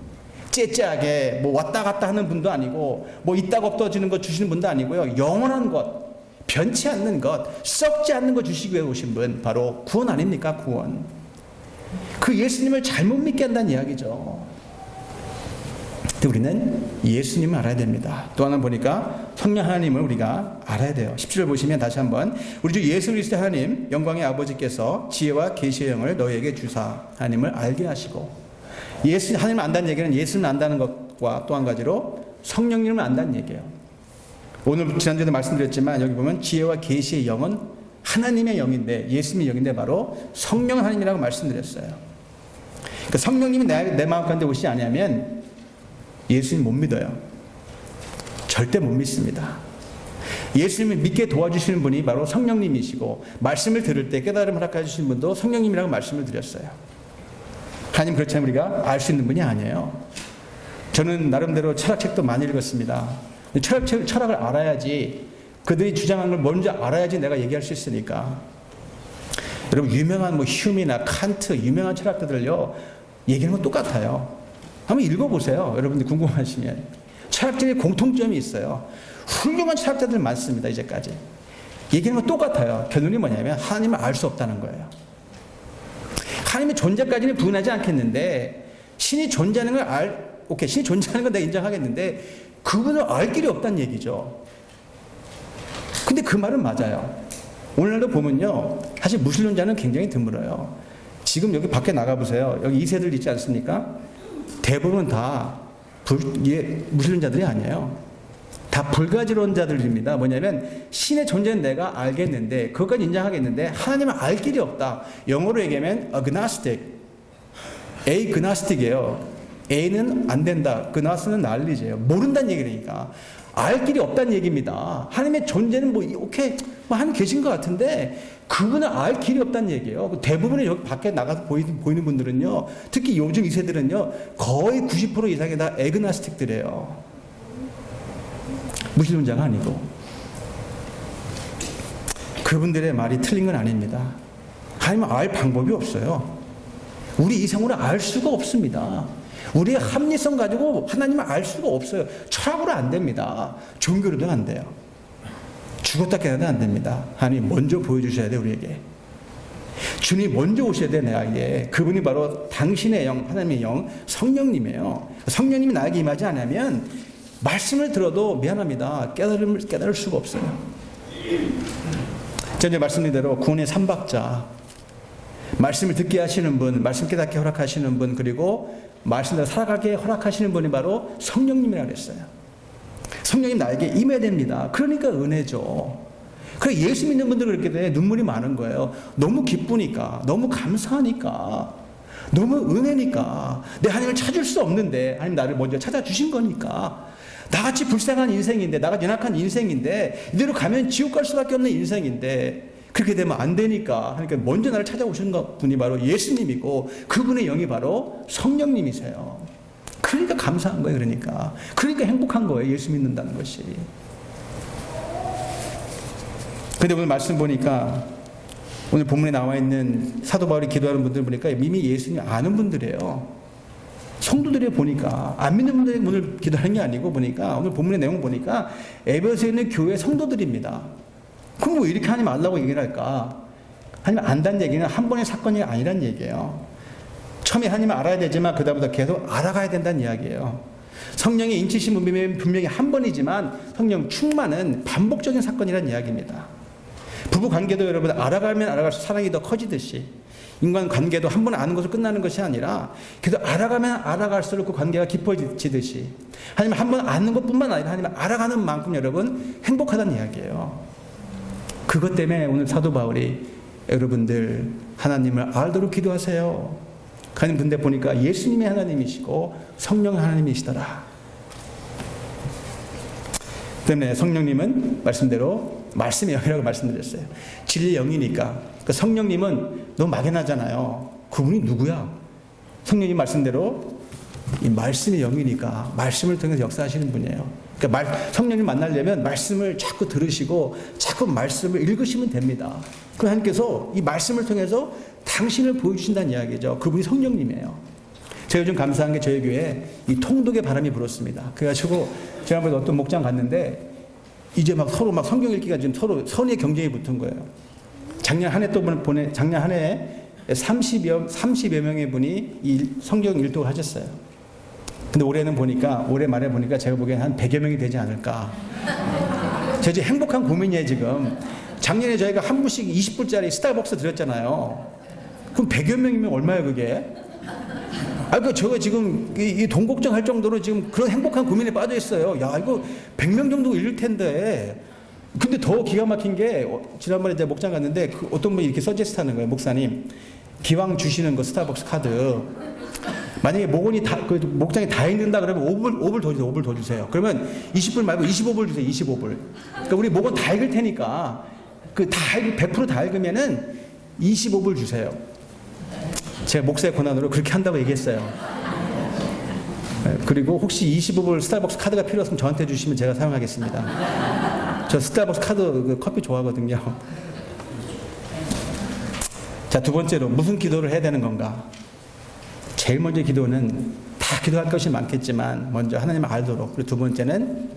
째째하게 뭐 왔다 갔다 하는 분도 아니고 뭐 있다가 없어지는 것 주시는 분도 아니고요. 영원한 것, 변치 않는 것, 썩지 않는 것 주시기 위해 오신 분, 바로 구원 아닙니까? 구원. 그 예수님을 잘못 믿게 한다는 이야기죠. 근데 우리는 예수님을 알아야 됩니다. 또 하나 보니까 성령 하나님을 우리가 알아야 돼요. 10절 보시면 다시 한번 우리 주 예수 그리스도 하나님 영광의 아버지께서 지혜와 계시의 영을 너희에게 주사 하나님을 알게 하시고, 예수 하나님을 안다는 얘기는 예수를 안다는 것과 또 한 가지로 성령님을 안다는 얘기예요. 오늘 지난주에도 말씀드렸지만 여기 보면 지혜와 계시의 영은 하나님의 영인데, 예수님의 영인데 바로 성령 하나님이라고 말씀드렸어요. 그러니까 성령님이 내 마음 가운데 오시지 않으면 예수님 못 믿어요. 절대 못 믿습니다. 예수님을 믿게 도와주시는 분이 바로 성령님이시고, 말씀을 들을 때 깨달음을 허락해 주시는 분도 성령님이라고 말씀을 드렸어요. 하나님 그렇지 않으면 우리가 알 수 있는 분이 아니에요. 저는 나름대로 철학책도 많이 읽었습니다. 철학을 알아야지, 그들이 주장하는 걸 먼저 알아야지 내가 얘기할 수 있으니까. 여러분, 유명한 뭐 휴미나 칸트 유명한 철학자들요 얘기하는 건 똑같아요. 한번 읽어보세요. 여러분들 궁금하시면. 철학적인 공통점이 있어요. 훌륭한 철학자들 많습니다. 이제까지. 얘기하는 건 똑같아요. 결론이 뭐냐면 하나님을 알 수 없다는 거예요. 하나님의 존재까지는 부인하지 않겠는데, 신이 존재하는 걸 신이 존재하는 건 내가 인정하겠는데 그분을 알 길이 없다는 얘기죠. 근데 그 말은 맞아요. 오늘날도 보면요, 사실 무신론자는 굉장히 드물어요. 지금 여기 밖에 나가보세요. 여기 2세들 있지 않습니까? 대부분 다 무신론자들이 아니에요. 다 불가지론자들입니다. 뭐냐면 신의 존재는 내가 알겠는데, 그것까지 인정하겠는데 하나님을 알 길이 없다. 영어로 얘기하면 agnostic, agnostic이에요. A는 안 된다. gnos는 knowledge예요. 모른다는 얘기니까. 알 길이 없다는 얘기입니다. 하나님의 존재는 하나님 계신 것 같은데 그분을 알 길이 없다는 얘기예요. 대부분의 여기 밖에 나가서 보이는 분들은요, 특히 요즘 2세들은요 거의 90% 이상이 다 에그나스틱들이에요. 무신론자가 아니고. 그분들의 말이 틀린 건 아닙니다. 하나님을 알 방법이 없어요. 우리 이성으로 알 수가 없습니다. 우리의 합리성 가지고 하나님을 알 수가 없어요. 철학으로 안 됩니다. 종교로도 안 돼요. 죽었다 깨어나도 안 됩니다. 하나님 먼저 보여주셔야 돼요, 우리에게. 주님이 먼저 오셔야 돼요, 나에게. 그분이 바로 당신의 영, 하나님의 영, 성령님이에요. 성령님이 나에게 임하지 않으면 말씀을 들어도 미안합니다. 깨달을 수가 없어요. 전에 말씀드린 대로 구원의 3박자, 말씀을 듣게 하시는 분, 말씀 깨닫게 허락하시는 분, 그리고 말씀대로 살아가게 허락하시는 분이 바로 성령님이라고 했어요. 성령님 나에게 임해야 됩니다. 그러니까 은혜죠. 그래, 예수 믿는 분들은 그렇게 돼. 눈물이 많은 거예요. 너무 기쁘니까, 너무 감사하니까, 너무 은혜니까. 내 하나님을 찾을 수 없는데 하나님 나를 먼저 찾아주신 거니까. 나같이 불쌍한 인생인데, 나같이 연약한 인생인데, 이대로 가면 지옥 갈 수밖에 없는 인생인데, 그렇게 되면 안 되니까. 그러니까 먼저 나를 찾아오신 분이 바로 예수님이고, 그분의 영이 바로 성령님이세요. 그러니까 감사한 거예요. 그러니까 행복한 거예요. 예수 믿는다는 것이. 근데 오늘 말씀 보니까, 오늘 본문에 나와 있는 사도 바울이 기도하는 분들 보니까 이미 예수님 아는 분들이에요. 성도들이 보니까, 안 믿는 분들이 오늘 기도하는 게 아니고 보니까, 오늘 본문의 내용 보니까 에베소에 있는 교회 성도들입니다. 그럼 뭐 이렇게 하나님 알라고 얘기를 할까? 하나님 안다는 얘기는 한 번의 사건이 아니란 얘기예요. 처음에 하나님을 알아야 되지만 그 다음부터 계속 알아가야 된다는 이야기예요. 성령의 인치심 분명히 한 번이지만 성령 충만은 반복적인 사건이란 이야기입니다. 부부 관계도 여러분 알아가면 알아갈수록 사랑이 더 커지듯이, 인간 관계도 한 번 아는 것으로 끝나는 것이 아니라 계속 알아가면 알아갈수록 그 관계가 깊어지듯이, 하나님 한 번 아는 것뿐만 아니라 하나님을 알아가는 만큼 여러분 행복하다는 이야기예요. 그것 때문에 오늘 사도 바울이 여러분들 하나님을 알도록 기도하세요. 하나님 근데 보니까 예수님이 하나님이시고 성령 하나님이시더라. 때문에 성령님은 말씀대로 말씀의 영이라고 말씀드렸어요. 진리의 영이니까. 그러니까 성령님은 너무 막연하잖아요. 그분이 누구야? 성령님 말씀대로 이 말씀의 영이니까 말씀을 통해서 역사하시는 분이에요. 그러니까 성령님 만나려면 말씀을 자꾸 들으시고 자꾸 말씀을 읽으시면 됩니다. 그 하나님께서 이 말씀을 통해서 당신을 보여주신다는 이야기죠. 그분이 성령님이에요. 제가 요즘 감사한 게 저희 교회에 이 통독의 바람이 불었습니다. 그래가지고 지난번에 어떤 목장 갔는데 이제 막 서로 막 성경 읽기가 지금 서로 선의 경쟁이 붙은 거예요. 작년 한 해 작년 한 해에 30여 명의 분이 이 성경 일독을 하셨어요. 근데 올해 말에 보니까 제가 보기엔 한 100여 명이 되지 않을까. 제가 지금 행복한 고민이에요, 지금. 작년에 저희가 한 분씩 20불짜리 스타벅스 드렸잖아요. 그럼 100여 명이면 얼마예요, 그게? 제가 지금 이 돈 걱정할 정도로 지금 그런 행복한 고민에 빠져 있어요. 야, 이거 100명 정도 잃을 텐데. 근데 더 기가 막힌 게, 지난번에 제가 목장 갔는데, 어떤 분이 이렇게 서제스트 하는 거예요, 목사님. 기왕 주시는 거 스타벅스 카드. 만약에 목장이 다 있는다 그러면 5불 더 주세요. 그러면 20불 말고 25불 주세요, 25불. 그러니까 우리 목은 다 읽을 테니까, 100% 다 읽으면은 25불 주세요. 제가 목사의 권한으로 그렇게 한다고 얘기했어요. 그리고 혹시 25불 스타벅스 카드가 필요했으면 저한테 주시면 제가 사용하겠습니다. 저 스타벅스 카드 커피 좋아하거든요. 자, 두 번째로 무슨 기도를 해야 되는 건가? 제일 먼저 기도는 다 기도할 것이 많겠지만 먼저 하나님을 알도록, 그리고 두 번째는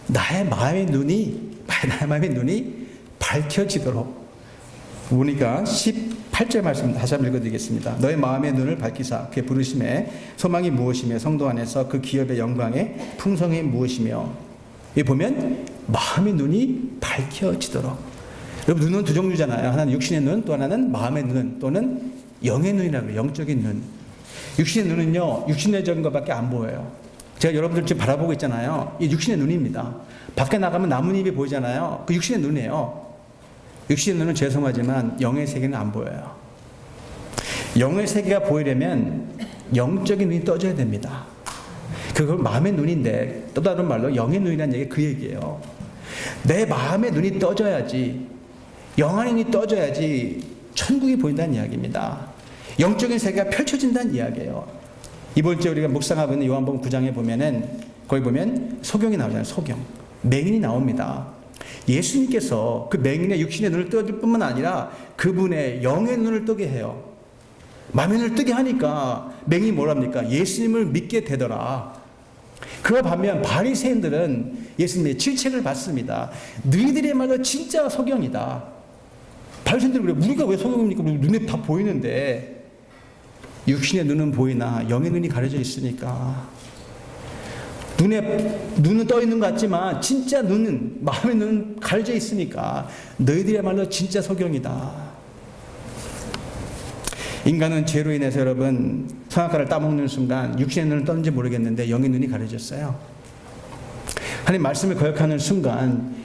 나의 마음의 눈이 밝혀지도록. 보니까 18절 말씀 다시 한번 읽어드리겠습니다. 너의 마음의 눈을 밝히사 그의 부르심에 소망이 무엇이며 성도 안에서 그 기업의 영광의 풍성이 무엇이며. 여기 보면 마음의 눈이 밝혀지도록. 여러분, 눈은 두 종류잖아요. 하나는 육신의 눈, 또 하나는 마음의 눈, 또는 영의 눈이라고 해요. 영적인 눈. 육신의 눈은요, 육신의적인 것밖에 안 보여요. 제가 여러분들 지금 바라보고 있잖아요. 이 육신의 눈입니다. 밖에 나가면 나뭇잎이 보이잖아요. 그 육신의 눈이에요. 육신의 눈은 죄송하지만 영의 세계는 안 보여요. 영의 세계가 보이려면 영적인 눈이 떠져야 됩니다. 그걸 마음의 눈인데, 또 다른 말로 영의 눈이라는 얘기, 그 얘기예요. 내 마음의 눈이 떠져야지, 영안의 눈이 떠져야지 천국이 보인다는 이야기입니다. 영적인 세계가 펼쳐진다는 이야기예요. 이번 주에 우리가 묵상하고 있는 요한복음 9장에 보면은, 거기 보면 소경이 나오잖아요. 소경. 맹인이 나옵니다. 예수님께서 그 맹인의 육신의 눈을 떠줄 뿐만 아니라 그분의 영의 눈을 뜨게 해요. 마음의 눈을 뜨게 하니까 맹인이 뭐랍니까? 예수님을 믿게 되더라. 그와 반면 바리새인들은 예수님의 질책을 받습니다. 너희들의 말은 진짜 소경이다. 바리새인들은 그래, 우리가 왜 소경입니까? 눈에 다 보이는데. 육신의 눈은 보이나 영의 눈이 가려져 있으니까. 눈은 떠 있는 것 같지만 진짜 마음의 눈은 가려져 있으니까 너희들이야말로 진짜 소경이다. 인간은 죄로 인해서 여러분 선악과를 따먹는 순간 육신의 눈을 떴는지 모르겠는데 영의 눈이 가려졌어요. 하나님 말씀을 거역하는 순간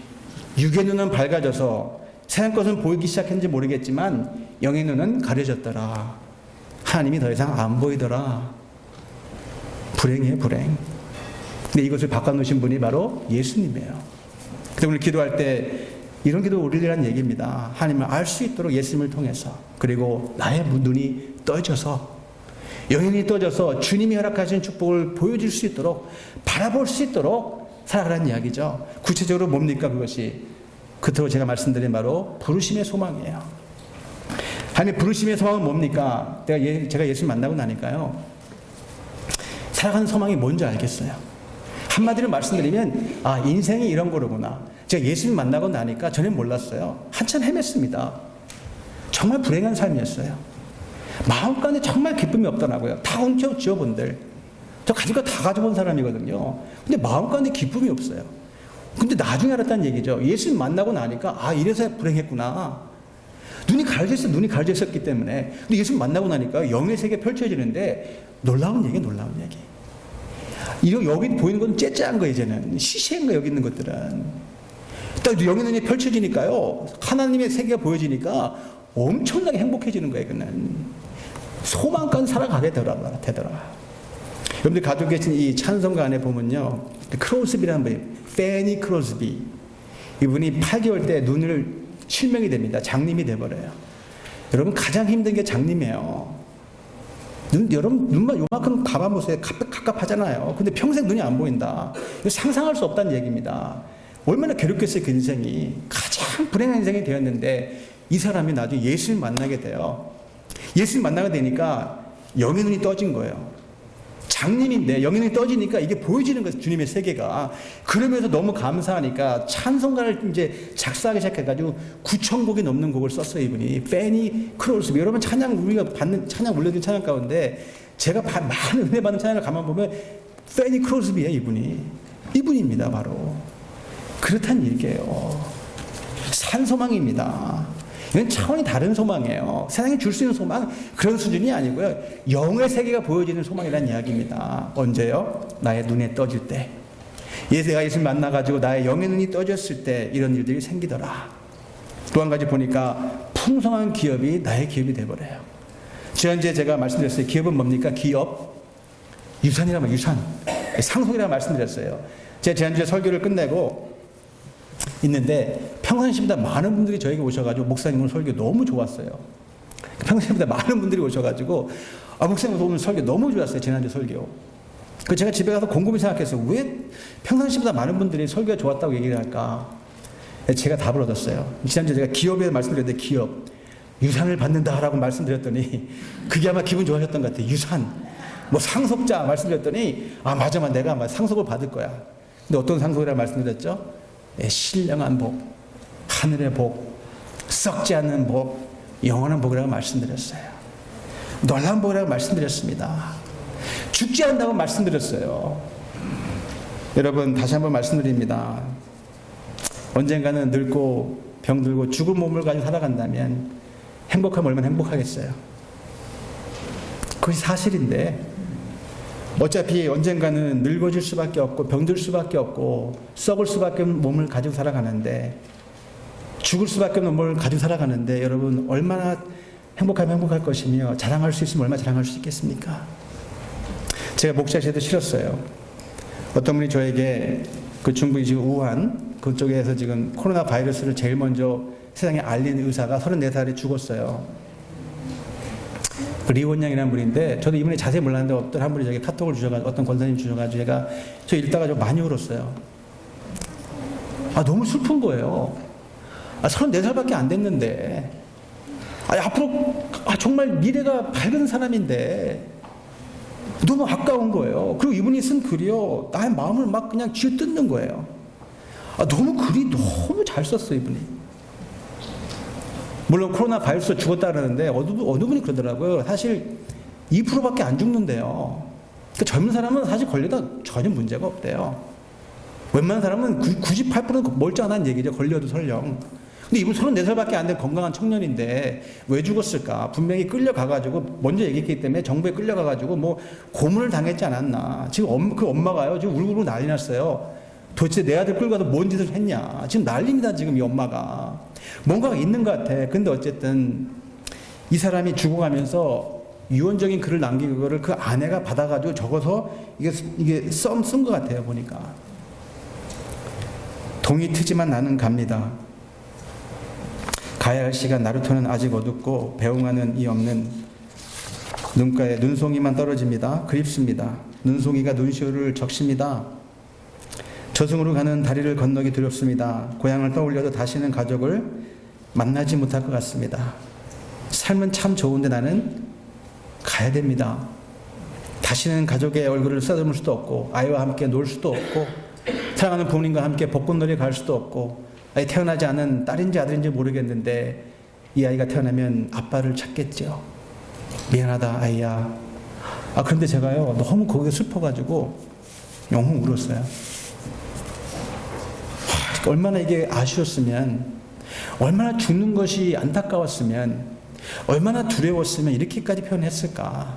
육의 눈은 밝아져서 세상 것은 보이기 시작했는지 모르겠지만 영의 눈은 가려졌더라. 하나님이 더 이상 안 보이더라. 불행이에요, 불행. 근데 이것을 바꿔놓으신 분이 바로 예수님이에요. 그래서 오늘 기도할 때 이런 기도 올리라는 얘기입니다. 하나님을 알 수 있도록 예수님을 통해서, 그리고 나의 눈이 떠져서, 영의 눈이 떠져서 주님이 허락하신 축복을 보여줄 수 있도록, 바라볼 수 있도록 살아가라는 이야기죠. 구체적으로 뭡니까 그것이? 그토록 제가 말씀드린 바로 부르심의 소망이에요. 하나님 부르심의 소망은 뭡니까? 제가 예수님 만나고 나니까요, 살아가는 소망이 뭔지 알겠어요. 한마디로 말씀드리면, 인생이 이런 거로구나. 제가 예수님 만나고 나니까 전엔 몰랐어요. 한참 헤맸습니다. 정말 불행한 삶이었어요. 마음가운데 정말 기쁨이 없더라고요. 다 엉켜쥐어 본들. 저 가진 거 다 가져본 사람이거든요. 근데 마음가운데 기쁨이 없어요. 근데 나중에 알았다는 얘기죠. 예수님 만나고 나니까, 이래서 불행했구나. 눈이 가려져 있었기 때문에. 근데 예수님 만나고 나니까 영의 세계 펼쳐지는데, 놀라운 얘기. 여기 보이는 건 째째한 거예요, 이제는. 시시한 거, 여기 있는 것들은. 딱 영의 눈이 펼쳐지니까요, 하나님의 세계가 보여지니까 엄청나게 행복해지는 거예요, 그는. 소망까지 살아가게 되더라. 여러분들 가지고 계신 이 찬송가 안에 보면요, 크로스비라는 분이, 페니 크로스비. 이분이 8개월 때 눈을 실명이 됩니다. 장님이 돼버려요. 여러분, 가장 힘든 게 장님이에요. 여러분 눈만 요만큼 감아보세요. 갑갑하잖아요. 근데 평생 눈이 안 보인다. 이거 상상할 수 없다는 얘기입니다. 얼마나 괴롭겠어요. 그 인생이. 가장 불행한 인생이 되었는데 이 사람이 나중에 예수님 만나게 돼요. 예수님 만나게 되니까 영의 눈이 떠진 거예요. 장님인데 영의 눈이 떠지니까 이게 보여지는 거예요. 주님의 세계가. 그러면서 너무 감사하니까 찬송가를 이제 작사하기 시작해가지고 9,000곡이 넘는 곡을 썼어요. 이분이. 페니 크롤스비. 여러분 찬양 우리가 받는 찬양 올려드린 찬양 가운데 제가 많은 은혜 받는 찬양을 가만 보면 페니 크롤스비예요. 이분입니다. 바로. 그렇다는 얘기예요. 산소망입니다. 이건 차원이 다른 소망이에요. 세상에 줄 수 있는 소망 그런 수준이 아니고요. 영의 세계가 보여지는 소망이라는 이야기입니다. 언제요? 나의 눈에 떠질 때. 내가 예수를 만나가지고 나의 영의 눈이 떠졌을 때 이런 일들이 생기더라. 또 한 가지 보니까 풍성한 기업이 나의 기업이 돼버려요. 지난주에 제가 말씀드렸어요. 기업은 뭡니까? 기업. 유산이라면 유산. 상속이라고 말씀드렸어요. 제가 지난주에 설교를 끝내고 있는데 평상시보다 많은 분들이 저에게 오셔가지고 목사님 오늘 설교 너무 좋았어요. 평상시보다 많은 분들이 오셔가지고 목사님 오늘 설교 너무 좋았어요. 지난주 설교. 그 제가 집에 가서 곰곰이 생각했어요. 왜 평상시보다 많은 분들이 설교가 좋았다고 얘기를 할까? 제가 답을 얻었어요. 지난주에 제가 기업에 말씀드렸는데 기업 유산을 받는다라고 말씀드렸더니 그게 아마 기분 좋아하셨던 것 같아요. 유산 뭐 상속자 말씀드렸더니 맞아 내가 아마 상속을 받을 거야. 근데 어떤 상속이라고 말씀드렸죠? 신령한 복, 하늘의 복, 썩지 않는 복, 영원한 복이라고 말씀드렸어요. 놀라운 복이라고 말씀드렸습니다. 죽지 않는다고 말씀드렸어요. 여러분 다시 한번 말씀드립니다. 언젠가는 늙고 병들고 죽은 몸을 가지고 살아간다면 행복하면 얼마나 행복하겠어요. 그것이 사실인데 어차피 언젠가는 늙어질 수밖에 없고 병들 수밖에 없고 썩을 수밖에 없는 몸을 가지고 살아가는데 죽을 수밖에 없는 몸을 가지고 살아가는데 여러분 얼마나 행복하면 행복할 것이며 자랑할 수 있으면 얼마나 자랑할 수 있겠습니까? 제가 목사실에도 싫었어요. 어떤 분이 저에게 그 중국이 지금 우한 그쪽에서 지금 코로나 바이러스를 제일 먼저 세상에 알린 의사가 34살에 죽었어요. 리원양이라는 분인데 저도 이분이 자세히 몰랐는데 어떤 한 분이 저에게 카톡을 주셔가지고 어떤 권사님 주셔가지고 제가 저 읽다가 좀 많이 울었어요. 너무 슬픈 거예요. 34살밖에 안 됐는데 앞으로 정말 미래가 밝은 사람인데 너무 아까운 거예요. 그리고 이분이 쓴 글이요 나의 마음을 막 그냥 쥐어뜯는 거예요. 너무 글이 너무 잘 썼어요. 이분이. 물론 코로나 바이러스 죽었다 그러는데 어느 분이 그러더라고요. 사실 2%밖에 안 죽는데요. 그러니까 젊은 사람은 사실 걸려도 전혀 문제가 없대요. 웬만한 사람은 98%는 멀쩡하다는 얘기죠. 걸려도 설령. 근데 이분 34살밖에 안 된 건강한 청년인데 왜 죽었을까? 분명히 끌려가가지고 먼저 얘기했기 때문에 정부에 끌려가가지고 뭐 고문을 당했지 않았나. 지금 그 엄마가요. 지금 울고 난리 났어요. 도대체 내 아들 끌고 가서 뭔 짓을 했냐. 지금 난립니다. 지금 이 엄마가. 뭔가가 있는 것 같아. 근데 어쨌든 이 사람이 죽어가면서 유언적인 글을 남긴 그거를 그 아내가 받아가지고 적어서 이게 쓴 것 같아요. 보니까. 동이 트지만 나는 갑니다. 가야 할 시간 나루토는 아직 어둡고 배웅하는 이 없는 눈가에 눈송이만 떨어집니다. 그립습니다. 눈송이가 눈시울을 적십니다. 저승으로 가는 다리를 건너기 두렵습니다. 고향을 떠올려도 다시는 가족을 만나지 못할 것 같습니다. 삶은 참 좋은데 나는 가야 됩니다. 다시는 가족의 얼굴을 쓰다듬을 수도 없고 아이와 함께 놀 수도 없고 사랑하는 부모님과 함께 벚꽃놀이 갈 수도 없고 아예 태어나지 않은 딸인지 아들인지 모르겠는데 이 아이가 태어나면 아빠를 찾겠죠. 미안하다 아이야. 그런데 제가요 너무 거기에 슬퍼가지고 영웅 울었어요. 얼마나 이게 아쉬웠으면, 얼마나 죽는 것이 안타까웠으면, 얼마나 두려웠으면 이렇게까지 표현했을까.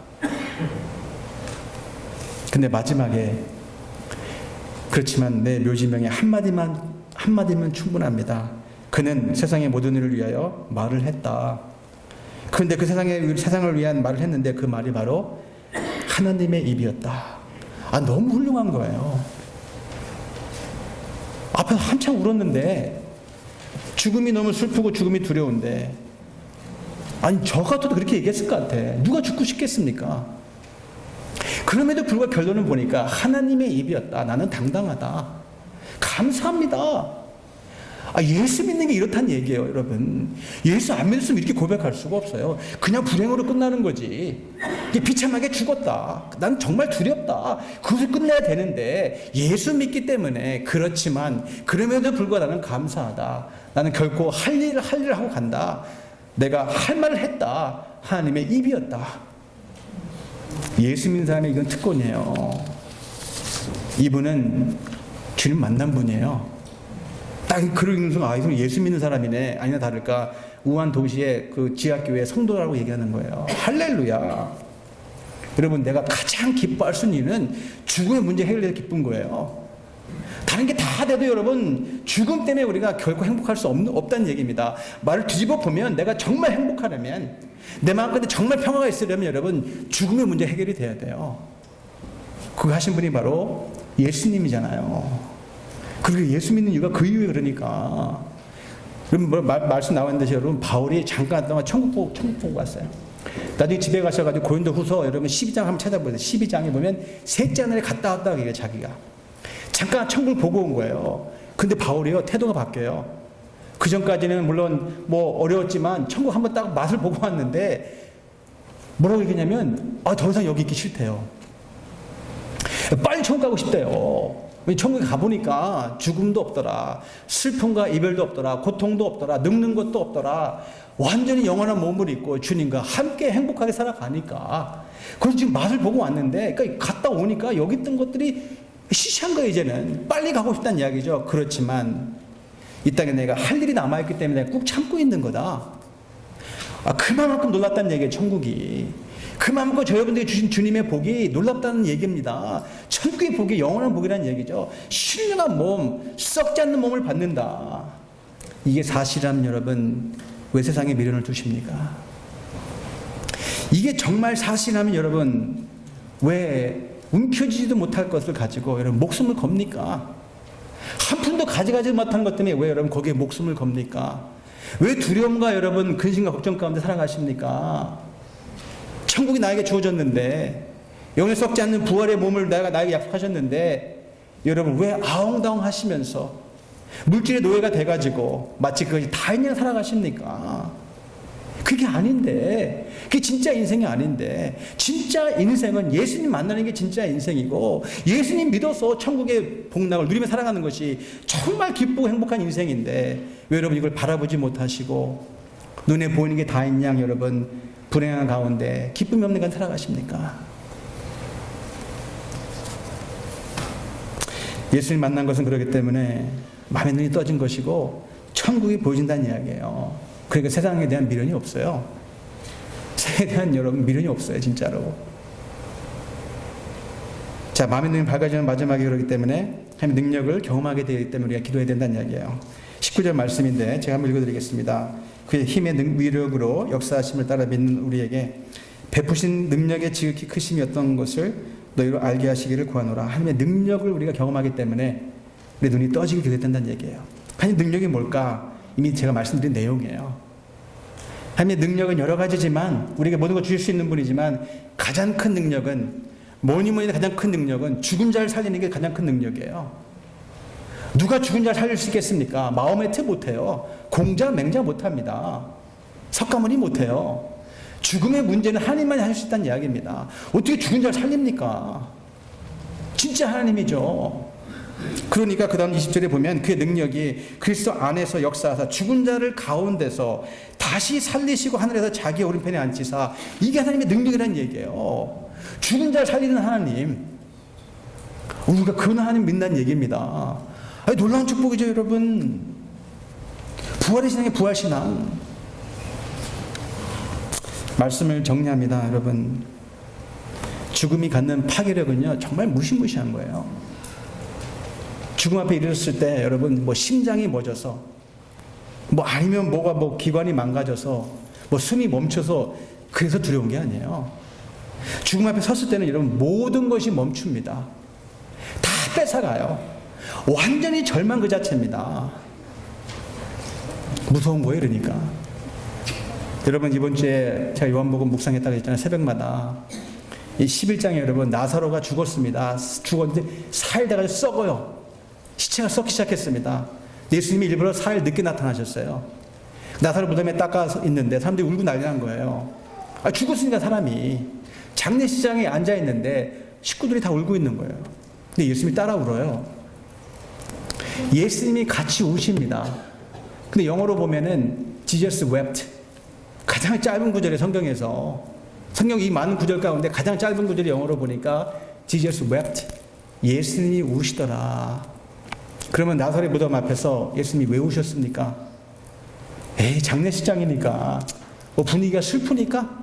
근데 마지막에 그렇지만 내 묘지명에 한마디면 충분합니다. 그는 세상의 모든 일을 위하여 말을 했다. 그런데 그 세상을 위한 말을 했는데 그 말이 바로 하나님의 입이었다. 너무 훌륭한 거예요. 앞에서 한참 울었는데 죽음이 너무 슬프고 죽음이 두려운데 저 같아도 그렇게 얘기했을 것 같아. 누가 죽고 싶겠습니까? 그럼에도 불구하고 결론을 보니까 하나님의 입이었다. 나는 당당하다. 감사합니다. 예수 믿는 게 이렇다는 얘기예요, 여러분. 예수 안 믿었으면 이렇게 고백할 수가 없어요. 그냥 불행으로 끝나는 거지. 비참하게 죽었다. 난 정말 두렵다. 그것을 끝내야 되는데 예수 믿기 때문에 그렇지만 그럼에도 불구하고 나는 감사하다. 나는 결코 할 일을 하고 간다. 내가 할 말을 했다. 하나님의 입이었다. 예수 믿는 사람의 이건 특권이에요. 이분은 주님 만난 분이에요. 딱 그런 순간 이분 예수 믿는 사람이네. 아니나 다를까 우한 도시의 그 지하교회 성도라고 얘기하는 거예요. 할렐루야. 여러분, 내가 가장 기뻐할 수 있는 일은 죽음의 문제 해결돼서 기쁜 거예요. 다른 게 다 돼도 여러분, 죽음 때문에 우리가 결코 행복할 수 없다는 얘기입니다. 말을 뒤집어 보면 내가 정말 행복하려면, 내 마음가운데 정말 평화가 있으려면 여러분, 죽음의 문제 해결이 돼야 돼요. 그거 하신 분이 바로 예수님이잖아요. 그리고 예수 믿는 이유가 그 이유에 그러니까. 그럼 말씀 나왔는데 여러분, 바울이 잠깐 동안 천국 보고 갔어요. 나중에 집에 가셔가지고 고린도후서 여러분 12장 한번 찾아보세요. 12장에 보면 셋째 하늘에 갔다 왔다고 얘기해요, 자기가. 잠깐 천국을 보고 온 거예요. 근데 바울이요, 태도가 바뀌어요. 그 전까지는 물론 뭐 어려웠지만 천국 한번 딱 맛을 보고 왔는데 뭐라고 얘기냐면, 더 이상 여기 있기 싫대요. 빨리 천국 가고 싶대요. 천국에 가보니까 죽음도 없더라. 슬픔과 이별도 없더라. 고통도 없더라. 늙는 것도 없더라. 완전히 영원한 몸을 입고 주님과 함께 행복하게 살아가니까. 그래서 지금 맛을 보고 왔는데, 그러니까 갔다 오니까 여기 있던 것들이 시시한 거예요, 이제는. 빨리 가고 싶다는 이야기죠. 그렇지만 이 땅에 내가 할 일이 남아있기 때문에 꾹 참고 있는 거다. 그만큼 놀랐다는 얘기예요, 천국이. 그만큼 저 여러분들이 주신 주님의 복이 놀랍다는 얘기입니다. 천국의 복이 영원한 복이라는 얘기죠. 신령한 몸, 썩지 않는 몸을 받는다. 이게 사실이라면 여러분, 왜 세상에 미련을 두십니까? 이게 정말 사실이라면 여러분, 왜 움켜쥐지도 못할 것을 가지고 여러분 목숨을 겁니까? 한 푼도 가져가지 못한 것 때문에 왜 여러분 거기에 목숨을 겁니까? 왜 두려움과 여러분 근심과 걱정 가운데 살아가십니까? 천국이 나에게 주어졌는데, 영원히 썩지 않는 부활의 몸을 나에게 약속하셨는데, 여러분 왜 아웅다웅 하시면서 물질의 노예가 돼가지고 마치 그것이 다인 양 살아가십니까? 그게 아닌데, 그게 진짜 인생이 아닌데, 진짜 인생은 예수님 만나는 게 진짜 인생이고, 예수님 믿어서 천국의 복락을 누리며 살아가는 것이 정말 기쁘고 행복한 인생인데, 왜 여러분 이걸 바라보지 못하시고 눈에 보이는 게 다인 양 여러분 불행한 가운데 기쁨이 없는 간 살아가십니까? 예수님 만난 것은 그렇기 때문에 마음의 눈이 떠진 것이고 천국이 보여진다는 이야기예요. 그러니까 세상에 대한 미련이 없어요. 세상에 대한 여러분 미련이 없어요, 진짜로. 자, 마음의 눈이 밝아지는 마지막에 그렇기 때문에 하나님의 능력을 경험하게 되기 때문에 우리가 기도해야 된다는 이야기예요. 19절 말씀인데 제가 한번 읽어드리겠습니다. 그의 힘의 위력으로 역사하심을 따라 믿는 우리에게 베푸신 능력의 지극히 크심이 어떤 것을 너희로 알게 하시기를 구하노라. 하나님의 능력을 우리가 경험하기 때문에 우리 눈이 떠지게 기도했다는 얘기예요. 하나님의 능력이 뭘까? 이미 제가 말씀드린 내용이에요. 하나님의 능력은 여러 가지지만 우리에게 모든 걸 주실 수 있는 분이지만 가장 큰 능력은 뭐니 가장 큰 능력은 죽은 자를 살리는 게 가장 큰 능력이에요. 누가 죽은 자를 살릴 수 있겠습니까? 마호메트 못해요. 공자, 맹자 못합니다. 석가모니 못해요. 죽음의 문제는 하나님만이 하실 수 있다는 이야기입니다. 어떻게 죽은 자를 살립니까? 진짜 하나님이죠. 그러니까 그 다음 20절에 보면 그의 능력이 그리스도 안에서 역사하사 죽은 자를 가운데서 다시 살리시고 하늘에서 자기의 오른편에 앉히사, 이게 하나님의 능력이라는 얘기예요. 죽은 자를 살리는 하나님, 우리가 그 하나님 믿는다는 얘기입니다. 놀라운 축복이죠, 여러분. 부활의 신앙의 부활신앙. 말씀을 정리합니다, 여러분. 죽음이 갖는 파괴력은요, 정말 무시무시한 거예요. 죽음 앞에 이르렀을 때, 여러분, 심장이 멎어서, 아니면 기관이 망가져서, 숨이 멈춰서, 그래서 두려운 게 아니에요. 죽음 앞에 섰을 때는 여러분, 모든 것이 멈춥니다. 다 뺏어가요. 완전히 절망 그 자체입니다. 무서운 거예요, 그러니까. 여러분, 이번 주에 제가 요한복음 묵상했다고 했잖아요, 새벽마다. 이 11장에 여러분 나사로가 죽었습니다. 죽었는데 4일 돼가지고 썩어요. 시체가 썩기 시작했습니다. 예수님이 일부러 4일 늦게 나타나셨어요. 나사로 무덤에 닦아 있는데 사람들이 울고 난리 난 거예요. 죽었으니까 사람이 장례식장에 앉아 있는데 식구들이 다 울고 있는 거예요. 근데 예수님이 따라 울어요. 예수님이 같이 우십니다. 근데 영어로 보면은 Jesus wept. 가장 짧은 구절의 성경에서, 성경 이 많은 구절 가운데 가장 짧은 구절이 영어로 보니까 Jesus wept. 예수님이 우시더라. 그러면 나사렛 무덤 앞에서 예수님이 왜 우셨습니까? 에이, 장례식장이니까, 뭐 분위기가 슬프니까,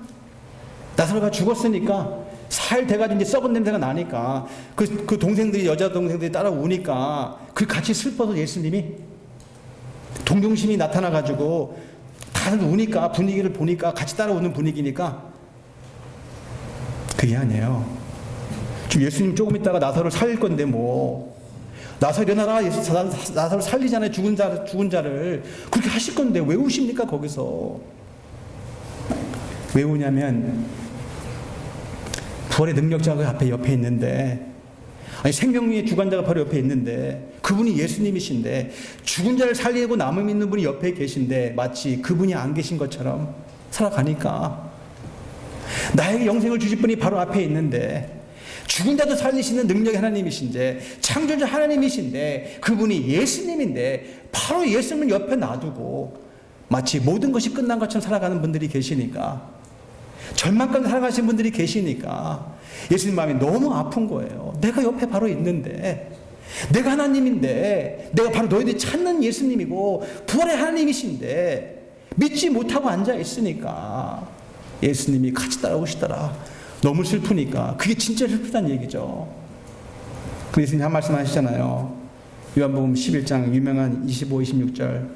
나사로가 죽었으니까, 4일 돼가지고 이제 썩은 냄새가 나니까, 그 동생들이, 여자 동생들이 따라 우니까, 그 같이 슬퍼서 예수님이 동정심이 나타나가지고, 다들 우니까, 분위기를 보니까, 같이 따라 우는 분위기니까, 그게 아니에요. 지금 예수님 조금 있다가 나사로를 살릴 건데, 뭐, 나사로 일어나라, 나사로 살리잖아요. 죽은 자를. 그렇게 하실 건데, 왜 우십니까, 거기서? 왜 우냐면, 부활의 능력자가 앞에 옆에 있는데, 아니 생명의 주관자가 바로 옆에 있는데, 그분이 예수님이신데, 죽은 자를 살리고 남음 있는 분이 옆에 계신데, 마치 그분이 안 계신 것처럼 살아가니까, 나에게 영생을 주실 분이 바로 앞에 있는데, 죽은 자도 살리시는 능력의 하나님이신데, 창조자 하나님이신데, 그분이 예수님인데, 바로 예수님을 옆에 놔두고 마치 모든 것이 끝난 것처럼 살아가는 분들이 계시니까, 절망 가운데 살아가신 분들이 계시니까 예수님 마음이 너무 아픈 거예요. 내가 옆에 바로 있는데, 내가 하나님인데, 내가 바로 너희들이 찾는 예수님이고 부활의 하나님이신데 믿지 못하고 앉아 있으니까 예수님이 같이 따라오시더라. 너무 슬프니까. 그게 진짜 슬프다는 얘기죠. 그 예수님 한 말씀 하시잖아요. 요한복음 11장 유명한 25, 26절.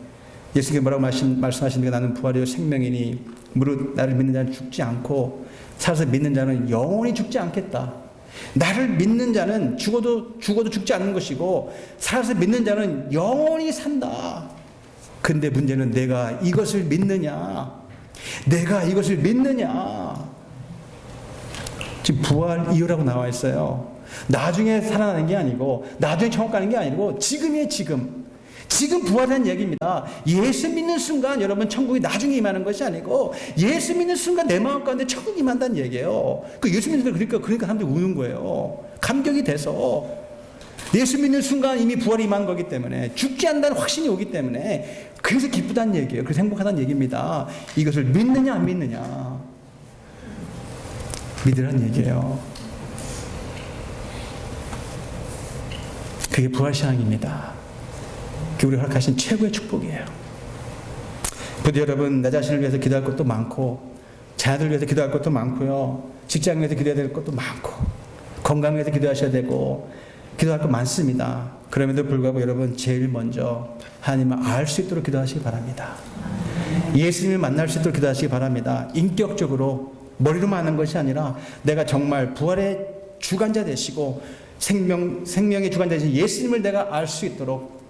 예수님이 뭐라고 말씀하십니까? 나는 부활이요 생명이니 무릇 나를 믿는 자는 죽지 않고 살아서 믿는 자는 영원히 죽지 않겠다. 나를 믿는 자는 죽어도 죽지 않는 것이고 살아서 믿는 자는 영원히 산다. 근데 문제는 내가 이것을 믿느냐? 내가 이것을 믿느냐? 지금 부활 이유라고 나와 있어요. 나중에 살아나는 게 아니고, 나중에 천국 가는 게 아니고, 지금이에요, 지금. 지금 부활한 얘기입니다. 예수 믿는 순간 여러분 천국이 나중에 임하는 것이 아니고, 예수 믿는 순간 내 마음 가운데 천국이 임한다는 얘기예요. 그 예수 믿는 순간 그러니까 사람들이 우는 거예요. 감격이 돼서. 예수 믿는 순간 이미 부활이 임한 거기 때문에, 죽지 않는다는 확신이 오기 때문에, 그래서 기쁘다는 얘기예요. 그래서 행복하다는 얘기입니다. 이것을 믿느냐 안 믿느냐. 믿으라는 얘기예요. 그게 부활신앙입니다. 그게 우리 허락하신 최고의 축복이에요. 부디 여러분, 나 자신을 위해서 기도할 것도 많고, 자녀들 위해서 기도할 것도 많고요, 직장 위해서 기도해야 될 것도 많고, 건강 위해서 기도하셔야 되고, 기도할 것 많습니다. 그럼에도 불구하고 여러분, 제일 먼저 하나님을 알 수 있도록 기도하시기 바랍니다. 예수님을 만날 수 있도록 기도하시기 바랍니다. 인격적으로 머리로만 하는 것이 아니라, 내가 정말 부활의 주관자 되시고 생명의 주관자 되신 예수님을 내가 알 수 있도록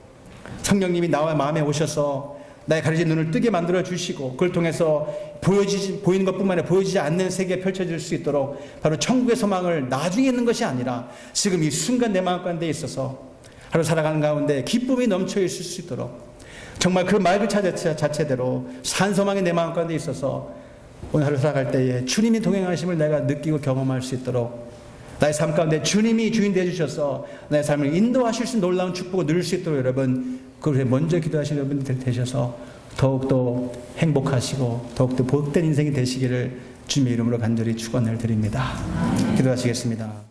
성령님이 나와 마음에 오셔서 나의 가려진 눈을 뜨게 만들어 주시고, 그걸 통해서 보이는 것뿐만 아니라 보여지지 않는 세계에 펼쳐질 수 있도록, 바로 천국의 소망을 나중에 있는 것이 아니라 지금 이 순간 내 마음 가운데 있어서 하루 살아가는 가운데 기쁨이 넘쳐 있을 수 있도록, 정말 그 말 그 자체대로 산 소망이 내 마음 가운데 있어서 오늘 하루 살아갈 때에 주님이 동행하심을 내가 느끼고 경험할 수 있도록, 나의 삶 가운데 주님이 주인 되어 주셔서 나의 삶을 인도하실 수 있는 놀라운 축복을 누릴 수 있도록 여러분, 그것에 먼저 기도하시는 여러분들 되셔서 더욱더 행복하시고 더욱더 복된 인생이 되시기를 주님의 이름으로 간절히 축원을 드립니다. 기도하시겠습니다.